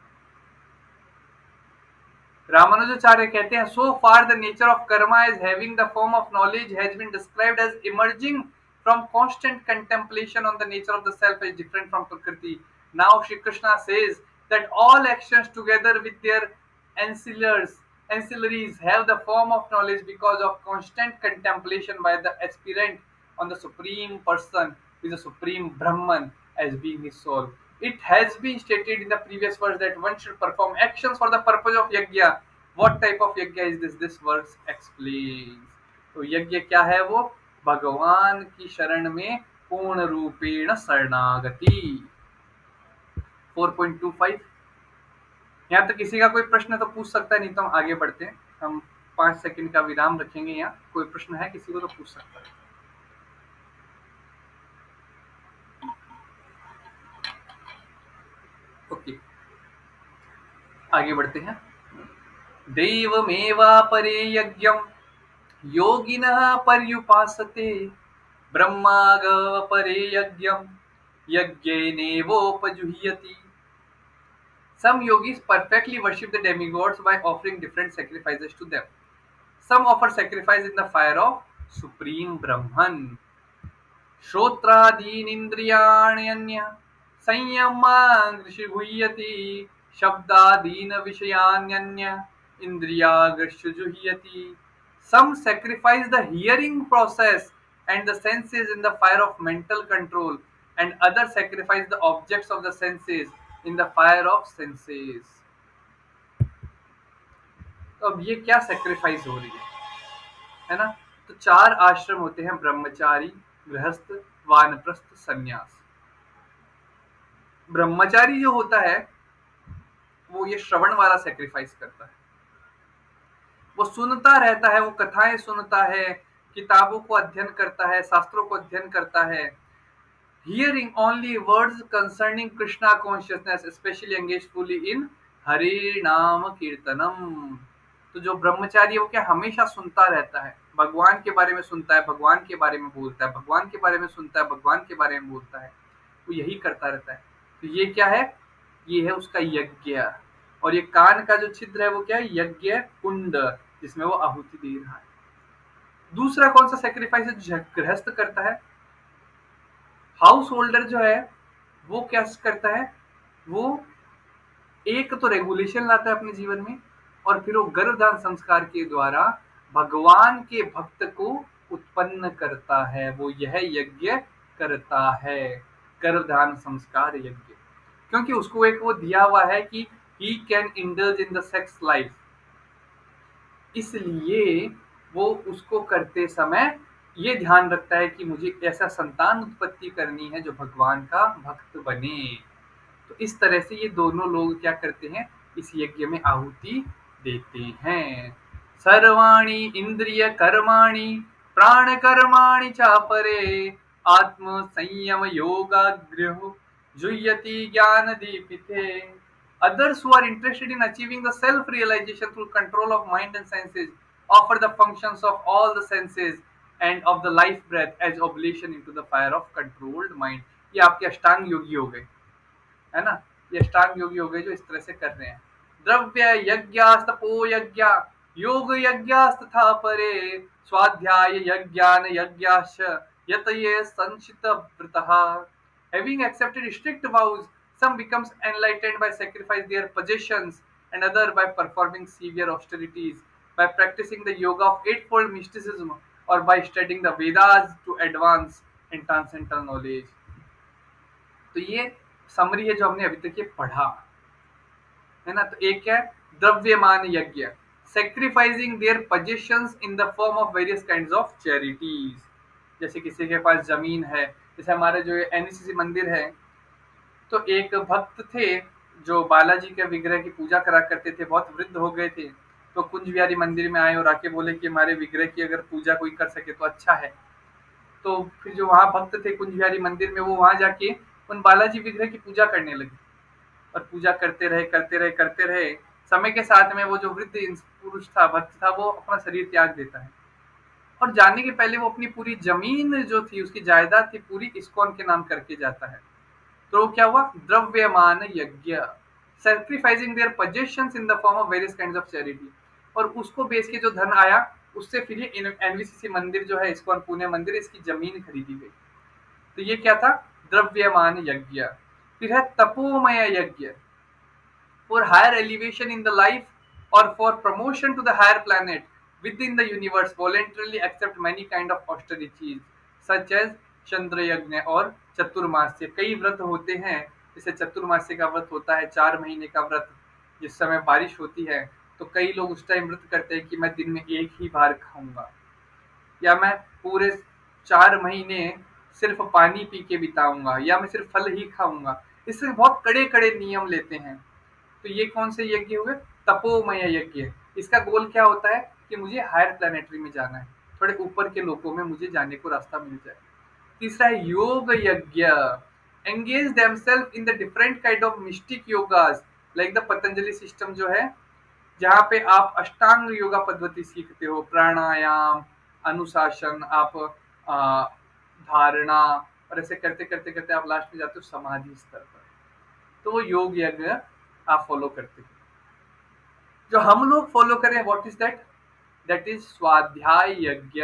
रामानुजाचार्य कहते हैं so far the nature of karma as having the form of knowledge has been described as emerging from constant contemplation on the nature of the self is different from prakriti. Now Shri Krishna says that all actions together with their ancillaries have the form of knowledge because of constant contemplation by the aspirant on the supreme person with the supreme Brahman as being his soul. It has been stated in the previous verse that one should perform actions for the purpose of yajna. What type of yajna is this? This verse explains. तो यज्ञ क्या है? वो भगवान की शरण में पूर्ण रूपेण शरणागति। 4.25। यहाँ तो किसी का कोई प्रश्न तो पूछ सकता है, नहीं तो हम आगे बढ़ते हैं। हम 5 सेकंड का विराम रखेंगे। यहाँ कोई प्रश्न है किसी को तो पूछ सकता है। ओके, आगे बढ़ते हैं। दैवमेवापरे यज्ञं योगिनः पर्युपासते ब्रह्मागमपरे यज्ञं यज्ञेनेवोपजुह्यति। Some yogis perfectly worship the demigods by offering different sacrifices to them. Some offer sacrifice in the fire of Supreme Brahman. श्रोत्रादीनिन्द्रियाण्यन्य संयमाग्निषुजुह्यति शब्दादीन विषयान्यन्य इंद्रियाग्निषुजुह्यति। Some sacrifice the hearing process and the senses in the fire of mental control, and others sacrifice the objects of the senses in the fire of senses. तो अब ये क्या sacrifice हो रही है ना? तो 4 आश्रम होते हैं, ब्रह्मचारी, गृहस्थ, वानप्रस्थ, सन्यास। ब्रह्मचारी जो होता है वो ये श्रवण वाला सेक्रीफाइस करता है। वो सुनता रहता है, वो कथाएं सुनता है, किताबों को अध्ययन करता है, शास्त्रों को अध्ययन करता है। Hearing only words concerning Krishna consciousness, especially engaged fully in हरे नाम कीर्तनम। तो जो ब्रह्मचारी है वो क्या हमेशा सुनता रहता है, भगवान के बारे में सुनता है, भगवान के बारे में बोलता है, भगवान के बारे में सुनता है, भगवान के बारे में बोलता है, वो यही करता रहता है। तो ये क्या है? ये है उसका यज्ञ। और ये कान का जो छिद्र है वो क्या है? यज्ञ कुंड, जिसमें वो आहुति दे रहा है। दूसरा कौन सा सेक्रीफाइस है जो गृहस्थ करता है? हाउस होल्डर जो है वो क्या करता है? वो एक तो रेगुलेशन लाता है अपने जीवन में, और फिर वो गर्भधान संस्कार के द्वारा भगवान के भक्त को उत्पन्न करता है। वो यह यज्ञ करता है, गर्भधान संस्कार यज्ञ। क्योंकि उसको एक वो दिया हुआ है कि he can indulge in the sex life, इसलिए वो उसको करते समय ये ध्यान रखता है कि मुझे ऐसा संतान उत्पत्ति करनी है जो भगवान का भक्त बने। तो इस तरह से ये दोनों लोग क्या करते हैं? इस यज्ञ में आहुति देते हैं। सर्वाणि इंद्रिय कर्माणि प्राण कर्माणि चापरे आत्म संयम योगाग्रह जुह्यति ज्ञान दीपिते। Others who are interested in achieving the self-realization through control of mind and senses offer the functions of all the senses and of the life breath as oblation into the fire of controlled mind। ये आपके अष्टांग योगी हो गए, है ना? ये अष्टांग योगी हो गए जो इस तरह से कर रहे हैं। द्रव्य यज्ञास्तपो यज्ञ योग यज्ञास्तथा परे स्वाध्याय यज्ञान यज्ञाश्च यतये संचित व्रतः। Having accepted strict vows, some becomes enlightened by sacrifice their possessions, and other by performing severe austerities, by practicing the yoga of eightfold mysticism, or by studying the Vedas to advance in transcendental knowledge। तो ये summary है जो हमने अभी तक ये पढ़ा, है ना? तो एक है द्रव्यमान यज्ञ, sacrificing their possessions in the form of various kinds of charities. जैसे किसी के पास जमीन है, जैसे हमारे जो एनसीसी मंदिर है, तो एक भक्त थे जो बालाजी के विग्रह की पूजा करा करते थे, बहुत वृद्ध हो गए थे। तो कुंज बिहारी मंदिर में आए और आके बोले कि हमारे विग्रह की अगर पूजा कोई कर सके तो अच्छा है। तो फिर जो वहाँ भक्त थे कुंज बिहारी मंदिर में, वो वहाँ जाके उन बालाजी विग्रह की पूजा करने लगे, और पूजा करते रहे करते रहे करते रहे। समय के साथ में वो जो वृद्ध पुरुष था, भक्त था, वो अपना शरीर त्याग देता है, और जाने के पहले वो अपनी पूरी जमीन जो थी, उसकी जायदाद थी, पूरी इस्कॉन के नाम करके जाता है। तो क्या हुआ? द्रव्यमान यज्ञ, sacrificing their possessions in the form of various kinds of charity. और उसको बेच के जो धन आया, उससे फिर ये एनवीसीसी मंदिर जो है, इस्कॉन पुणे मंदिर, इसकी जमीन खरीदी गई। तो ये क्या था? द्रव्यमान यज्ञ। फिर है तपोमय यज्ञ, for higher elevation in the life or for promotion to the higher planet within the universe, voluntarily accept many kind of austerities such as चंद्र यज्ञ और चतुर्मास्य। कई व्रत होते हैं, जैसे चतुर्मास्य का व्रत होता है 4 महीने का व्रत, जिस समय बारिश होती है तो कई लोग उस टाइम व्रत करते हैं कि मैं दिन में एक ही बार खाऊंगा, या मैं पूरे 4 महीने सिर्फ पानी पी के बिताऊंगा, या मैं सिर्फ फल ही खाऊंगा। इससे बहुत कड़े कड़े नियम लेते हैं। तो ये कौन से यज्ञ हुए? तपोमय यज्ञ। इसका गोल क्या होता है कि मुझे हायर प्लैनेटरी में जाना है, थोड़े ऊपर के लोकों में मुझे जाने को रास्ता मिल जाए। तीसरा है योग यज्ञ, engage themselves in the different kind of mystic yogas like the Patanjali system जो है, जहाँ पे आप अष्टांग योगा पद्धति सीखते हो, प्राणायाम, अनुशासन, आप धारणा, और ऐसे करते करते करते आप लास्ट में जाते हो समाधि स्तर पर। तो वो योग यज्ञ आप फॉलो करते हो। जो हम लोग फॉलो करें, what is that? That is स्वाध्याय यज्ञ,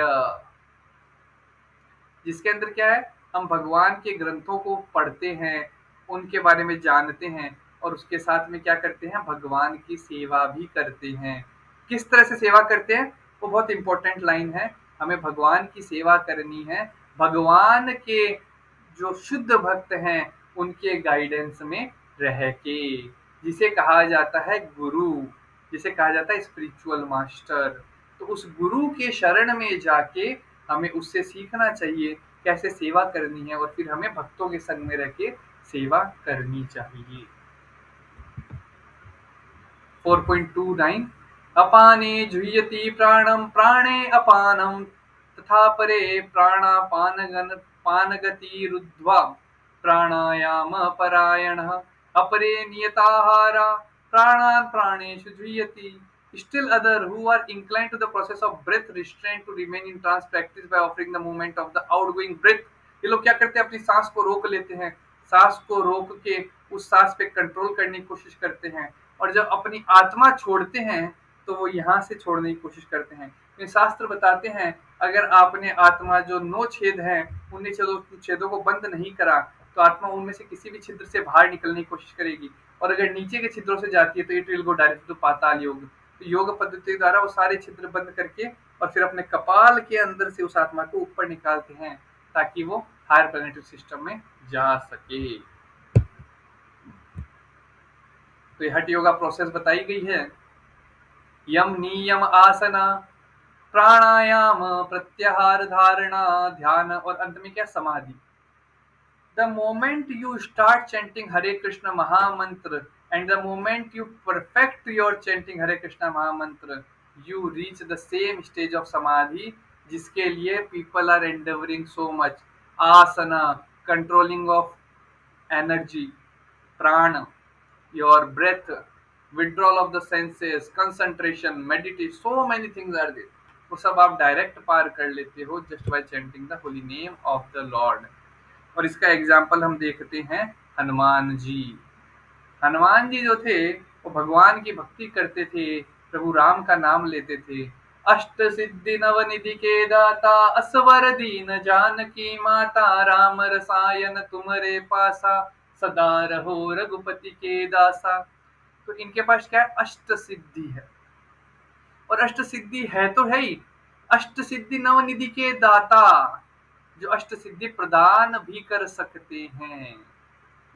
जिसके अंदर क्या है? हम भगवान के ग्रंथों को पढ़ते हैं, उनके बारे में जानते हैं, और उसके साथ में क्या करते हैं? भगवान की सेवा भी करते हैं। किस तरह से सेवा करते हैं? वो बहुत इंपॉर्टेंट लाइन है। हमें भगवान की सेवा करनी है, भगवान के जो शुद्ध भक्त हैं उनके गाइडेंस में रह के, जिसे कहा जाता है गुरु। जिसे कहा जाता है स्पिरिचुअल मास्टर। तो उस गुरु के शरण में जाके हमें उससे सीखना चाहिए कैसे सेवा करनी है, और फिर हमें भक्तों के संग में रह के सेवा करनी चाहिए। 4.29 अपाने जुह्यति प्राणं प्राणे अपानं तथा परे प्राणापानगन पानगतिरुद्ध्वा प्राणायाम परायणः अपरे नियताहारा प्राणान् प्राणेषु जुह्यति। Still other who are inclined to the process of breath restraint to remain in trance practice by offering the movement of the outgoing breath। ये लोग क्या करते हैं, अपनी सांस को रोक लेते हैं, सांस को रोक के उस सांस पे कंट्रोल करने की कोशिश करते हैं, और जब अपनी आत्मा छोड़ते हैं तो वो यहाँ से छोड़ने की कोशिश करते हैं। ये शास्त्र बताते हैं अगर आपने आत्मा जो 9 छेद हैं उन छेदों को बंद नहीं करा तो आत्मा उनमें से किसी भी छिद्र से बाहर निकलने की कोशिश करेगी, और अगर नीचे के छिद्रों से जाती है तो it will go direct to Patal yoga. तो योग पद्धति द्वारा वो सारे छिद्र बंद करके और फिर अपने कपाल के अंदर से उस आत्मा को ऊपर निकालते हैं ताकि वो हायर प्लैनेटरी सिस्टम में जा सके। तो ये हठ योगा प्रोसेस बताई गई है। यम नियम आसना प्राणायाम प्रत्याहार धारणा ध्यान और अंत में क्या, समाधि। The moment you start chanting Hare Krishna Mahamantra and the moment you perfect your chanting Hare Krishna Mahamantra, you reach the same stage of Samadhi जिसके लिए people are endeavoring so much। Asana, controlling of energy, prana, your breath, withdrawal of the senses, concentration, meditation, so many things are there। वो सब आप direct पार कर लेते हो just by chanting the holy name of the lord. और इसका example हम देखते हैं हनुमान जी। हनुमान जी जो थे वो भगवान की भक्ति करते थे, प्रभु राम का नाम लेते थे। अष्ट सिद्धि नवनिधि के दाता असवर दीन जानकी माता राम रसायन तुम्हारे पासा सदा रहो रघुपति के दासा। तो इनके पास क्या है, अष्ट सिद्धि है, और अष्ट सिद्धि है तो है ही, अष्ट सिद्धि नवनिधि के दाता जो अष्ट सिद्धि प्रदान भी कर सकते हैं।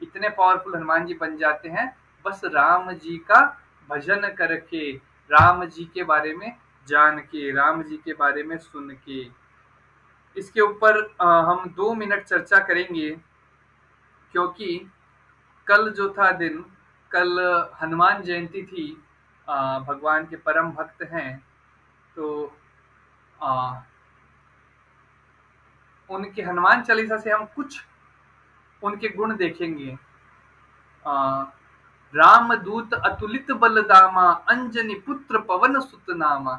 इतने पावरफुल हनुमान जी बन जाते हैं बस राम जी का भजन करके, राम जी के बारे में जान के, राम जी के बारे में सुन के। इसके ऊपर हम 2 मिनट चर्चा करेंगे, क्योंकि कल जो था दिन, कल हनुमान जयंती थी। भगवान के परम भक्त हैं, तो आ, उनके हनुमान चालीसा से हम कुछ उनके गुण देखेंगे। राम दूत अतुलित बलदामा अंजनी पुत्र पवन सुत नामा।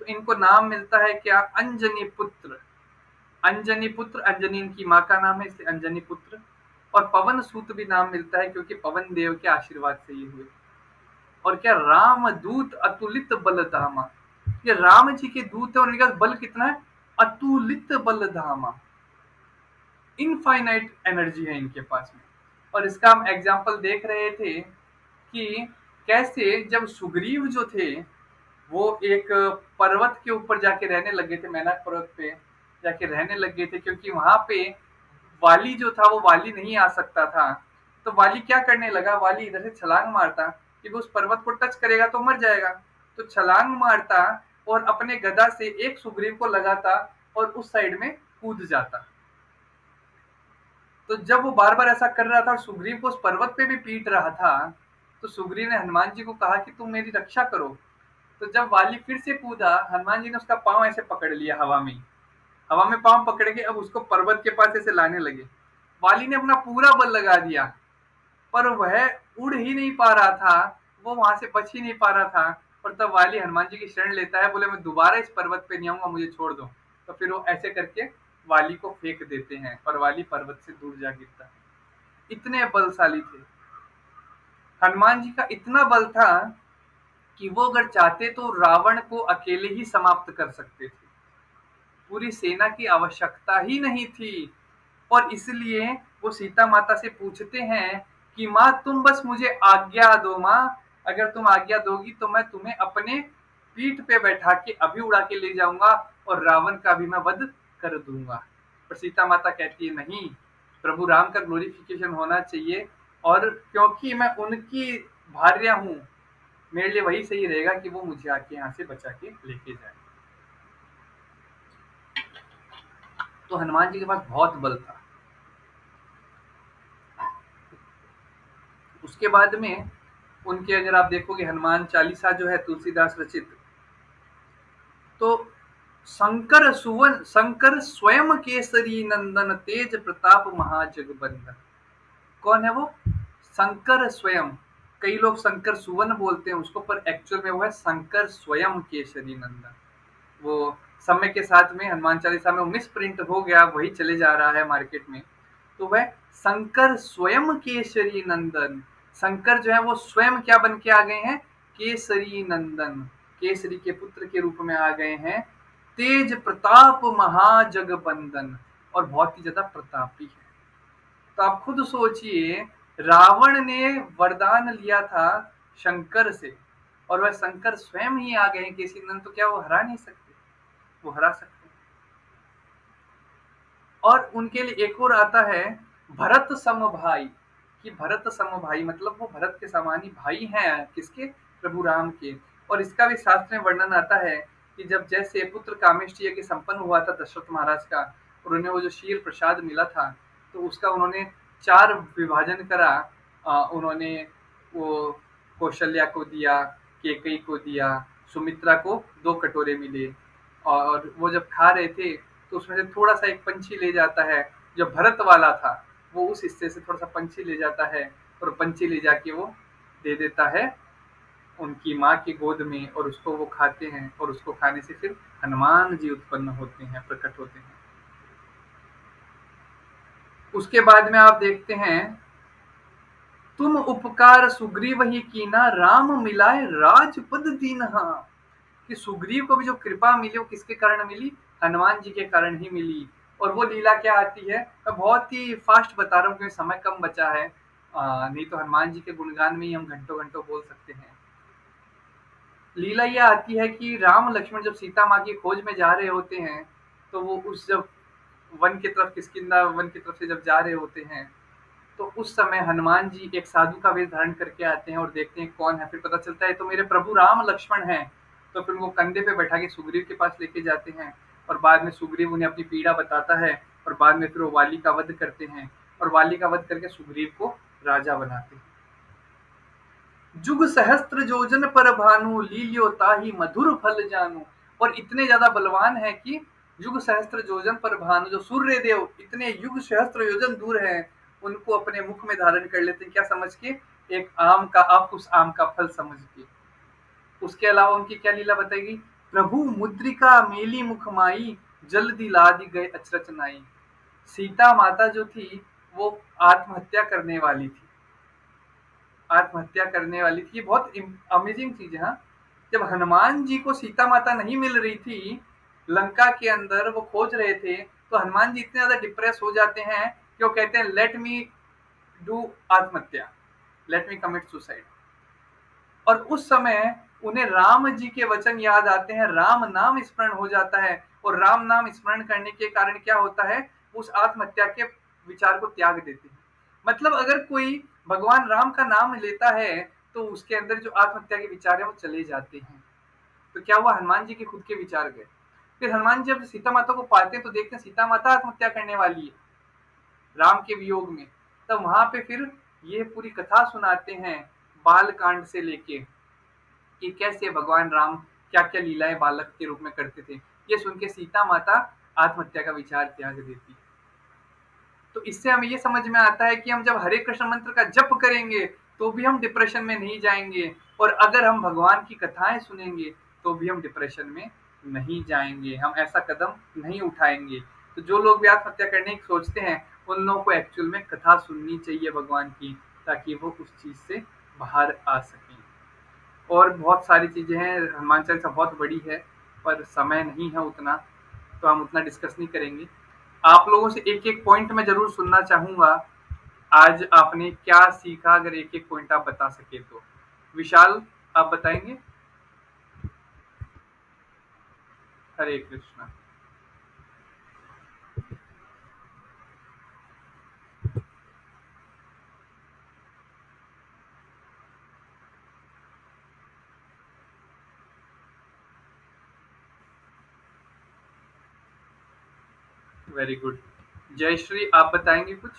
तो इनको नाम मिलता है क्या, अंजनी पुत्र। अंजनी पुत्र, अंजनी इनकी माँ का नाम है इसलिए अंजनी पुत्र। और पवन सूत भी नाम मिलता है क्योंकि पवन देव के आशीर्वाद से ये हुए। और क्या, राम दूत अतुलित बलधामा, ये राम जी के दूत है और इनका बल कितना है, अतुलित बलधामा, इनफाइनाइट एनर्जी है इनके पास में। और इसका हम एग्जाम्पल देख रहे थे कि कैसे जब सुग्रीव जो थे वो एक पर्वत के ऊपर जाके रहने लगे थे, मैनाक पर्वत पे जाके रहने लगे थे, क्योंकि वहां पे वाली जो था वो वाली नहीं आ सकता था। तो वाली क्या करने लगा, वाली इधर से छलांग मारता कि वो उस पर्वत को टच करेगा तो मर जाएगा। तो छलांग मारता और अपने गदा से एक सुग्रीव को लगाता और उस साइड में कूद जाता। तो जब वो बार बार ऐसा कर रहा था और सुग्रीव को उस पर्वत पे भी पीट रहा था, तो सुग्रीव ने हनुमान जी को कहा कि तुम मेरी रक्षा करो। तो जब वाली फिर से कूदा, हनुमान जी ने उसका पांव ऐसे पकड़ लिया हवा में, हवा में पांव पकड़ के अब उसको पर्वत के पास ऐसे लाने लगे। वाली ने अपना पूरा बल लगा दिया पर वह उड़ ही नहीं पा रहा था, वो वहां से बच ही नहीं पा रहा था। और तब वाली हनुमान जी की शरण लेता है, बोले मैं दोबारा इस पर्वत पे नहीं आऊंगा, मुझे छोड़ दो। तो फिर वो ऐसे करके वाली को फेंक देते हैं और वाली पर्वत से दूर जा गिरता है। इतने बलशाली थे हनुमान जी का, इतना बल था कि वो अगर चाहते तो रावण को अकेले ही समाप्त कर सकते थे, पूरी सेना की आवश्यकता ही नहीं थी। और इसलिए वो सीता माता से पूछते हैं कि माँ तुम बस मुझे आज्ञा दो, माँ अगर तुम आज्ञा दोगी तो मैं तुम्हें अपने पीठ पे बैठा के अभी उड़ा के ले जाऊंगा और रावण का भी मैं वध कर दूंगा। पर सीता माता कहती है नहीं, प्रभु राम का ग्लोरिफिकेशन होना चाहिए, और क्योंकि मैं उनकी भार्या हूँ, मेरे लिए वही सही रहेगा कि वो मुझे आके यहाँ से बचा के लेके जाए। तो हनुमान जी के पास बहुत बल था। उसके बाद में उनके, अगर आप देखोगे हनुमान चालीसा जो है तुलसीदास रचित, तो शंकर स्वयं केसरी नंदन तेज प्रताप महाजगबंदन। कौन है वो? शंकर स्वयं। कई लोग शंकर सुवन बोलते हैं उसको, पर एक्चुअल में वो है शंकर स्वयं केसरी नंदन। वो समय के साथ में हनुमान चालीसा में मिस प्रिंट हो गया, वही चले जा रहा है मार्केट में। तो वह शंकर स्वयं केसरी नंदन, शंकर जो है वो स्वयं क्या बन के आ गए हैं? केसरी नंदन, केसरी के पुत्र के रूप में आ गए हैं। तेज प्रताप महाजगबंदन, और बहुत ही ज्यादा प्रतापी है। तो आप खुद सोचिए, रावण ने वरदान लिया था शंकर से, और वह शंकर स्वयं ही आ गए हैं केसरी नंदन, तो क्या वो हरा नहीं सकते? वो हरा सकते हैं। और उनके लिए एक और आता है भरत सम भाई, कि भरत सम भाई मतलब वो भरत के समान ही भाई हैं किसके? प्रभु राम के। और इसका भी शास्त्र में वर्णन आता है कि जब जैसे पुत्र कामेष्टि यज्ञ संपन्न हुआ था दशरथ महाराज का, और उन्हें वो जो शीर प्रसाद मिला था, तो उसका उन्होंने चार विभाजन करा। उन्होंने वो कौशल्या को दिया, केकई को दिया, सुमित्रा को दो कटोरे मिले, और वो जब खा रहे थे तो उसमें से थोड़ा सा एक पंछी ले जाता है, जो भरत वाला था वो उस हिस्से से थोड़ा सा पंछी ले जाता है, और पंछी ले जाके वो दे देता है उनकी माँ की गोद में, और उसको वो खाते हैं, और उसको खाने से फिर हनुमान जी उत्पन्न होते हैं, प्रकट होते हैं। उसके बाद में आप देखते हैं, तुम उपकार सुग्रीव ही कीना राम मिलाए राजपद दीन्हा, कि सुग्रीव को भी जो कृपा मिली वो किसके कारण मिली? हनुमान जी के कारण ही मिली। और वो लीला क्या आती है, मैं बहुत ही फास्ट बता रहा हूँ क्योंकि समय कम बचा है। नहीं तो हनुमान जी के गुणगान में ही हम घंटों घंटों बोल सकते हैं। लीला ये आती है कि राम लक्ष्मण जब सीता माँ की खोज में जा रहे होते हैं, तो वो उस जब वन की तरफ, किष्किंधा वन की तरफ से जब जा रहे होते हैं, तो उस समय हनुमान जी एक साधु का वेश धारण करके आते हैं और देखते हैं कौन है, फिर पता चलता है तो मेरे प्रभु राम लक्ष्मण हैं। तो फिर वो कंधे पे बैठा के सुग्रीव के पास लेके जाते हैं, और बाद में सुग्रीव उन्हें अपनी पीड़ा बताता है, और बाद में फिर वो वाली का वध करते हैं, और वाली का वध करके सुग्रीव को राजा बनाते हैं। जुग सहस्त्र जोजन पर भानु लील्यो ताहि मधुर फल जानू। और इतने ज्यादा बलवान है कि युग सहस्त्र योजन पर भानु, जो सूर्य देव इतने युग सहस्त्र योजन दूर है, उनको अपने मुख में धारण कर लेते हैं, क्या समझ के? एक आम का, आप उस आम का फल समझ के। उसके अलावा उनकी क्या लीला बताएगी? प्रभु मुद्रिका मेली मुख माई, जल्दी लादि गए अचरज नाई। सीता माता जो थी वो आत्महत्या करने वाली थी, आत्महत्या करने वाली थी। ये बहुत अमेजिंग चीज है। हाँ, जब हनुमान जी को सीता माता नहीं मिल रही थी, लंका के अंदर वो खोज रहे थे, तो हनुमान जी इतने ज्यादा डिप्रेस हो जाते हैं कि वो कहते हैं लेट मी डू आत्महत्या, लेट मी कमिट सुसाइड। और उस समय उन्हें राम जी के वचन याद आते हैं, राम नाम स्मरण हो जाता है, और राम नाम स्मरण करने के कारण क्या होता है? उस आत्महत्या के विचार को त्याग देते हैं। मतलब अगर कोई भगवान राम का नाम लेता है, तो उसके अंदर जो आत्महत्या के विचार है वो चले जाते हैं। तो क्या हुआ? हनुमान जी के खुद के विचार गए। फिर हनुमान जी जब सीता माता को पाते हैं तो देखते हैं सीता माता आत्महत्या करने वाली है राम के वियोग में। तब वहां पे फिर ये पूरी कथा सुनाते हैं, बाल कांड से लेके, कि कैसे भगवान राम क्या क्या लीलाएं बालक के रूप में करते थे। ये सुन के सीता माता आत्महत्या का विचार त्याग देती है। तो इससे हमें ये समझ में आता है कि हम जब हरे कृष्ण मंत्र का जप करेंगे तो भी हम डिप्रेशन में नहीं जाएंगे, और अगर हम भगवान की कथाएं सुनेंगे तो भी हम डिप्रेशन में नहीं जाएंगे, हम ऐसा कदम नहीं उठाएंगे। तो जो लोग भी आत्महत्या करने की सोचते हैं, उन लोगों को एक्चुअल में कथा सुननी चाहिए भगवान की, ताकि वो उस चीज से बाहर आ सकें। और बहुत सारी चीजें हैं, हनुमान चालीसा बहुत बड़ी है, पर समय नहीं है उतना, तो हम उतना डिस्कस नहीं करेंगे। आप लोगों से एक एक पॉइंट मैं जरूर सुनना चाहूंगा। आज आपने क्या सीखा? अगर एक एक पॉइंट आप बता सके तो। विशाल, आप बताएंगे? हरे कृष्णा। Very good. जयश्री, आप बताएंगे कुछ?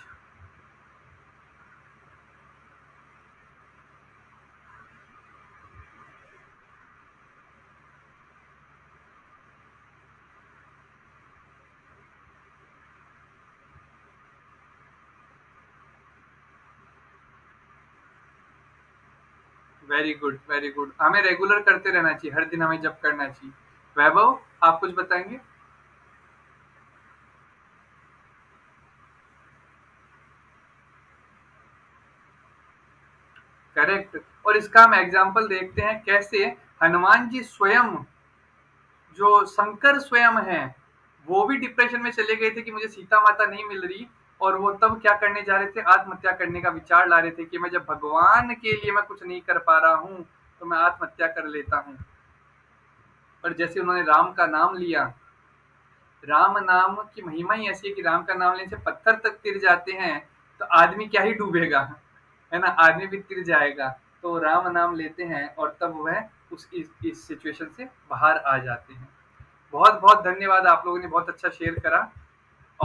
Very good, very good. हमें रेगुलर करते रहना चाहिए, हर दिन हमें जप करना चाहिए। वैभव, आप कुछ बताएंगे? करेक्ट। और इसका हम एग्जाम्पल देखते हैं कैसे हनुमान जी स्वयं, जो शंकर स्वयं है, वो भी डिप्रेशन में चले गए थे कि मुझे सीता माता नहीं मिल रही। और वो तब क्या करने जा रहे थे? आत्महत्या करने का विचार ला रहे थे कि मैं जब भगवान के लिए मैं कुछ नहीं कर पा रहा हूँ तो मैं आत्महत्या कर लेता हूँ। पर जैसे उन्होंने राम का नाम लिया, राम नाम की महिमा ही ऐसी है कि राम का नाम लेने से पत्थर तक तिर जाते हैं। तो आदमी क्या ही डूबेगा, है ना? आदमी भी तिर जाएगा। तो राम नाम लेते हैं और तब वह उस इस सिचुएशन से बाहर आ जाते हैं। बहुत बहुत धन्यवाद, आप लोगों ने बहुत अच्छा शेयर करा।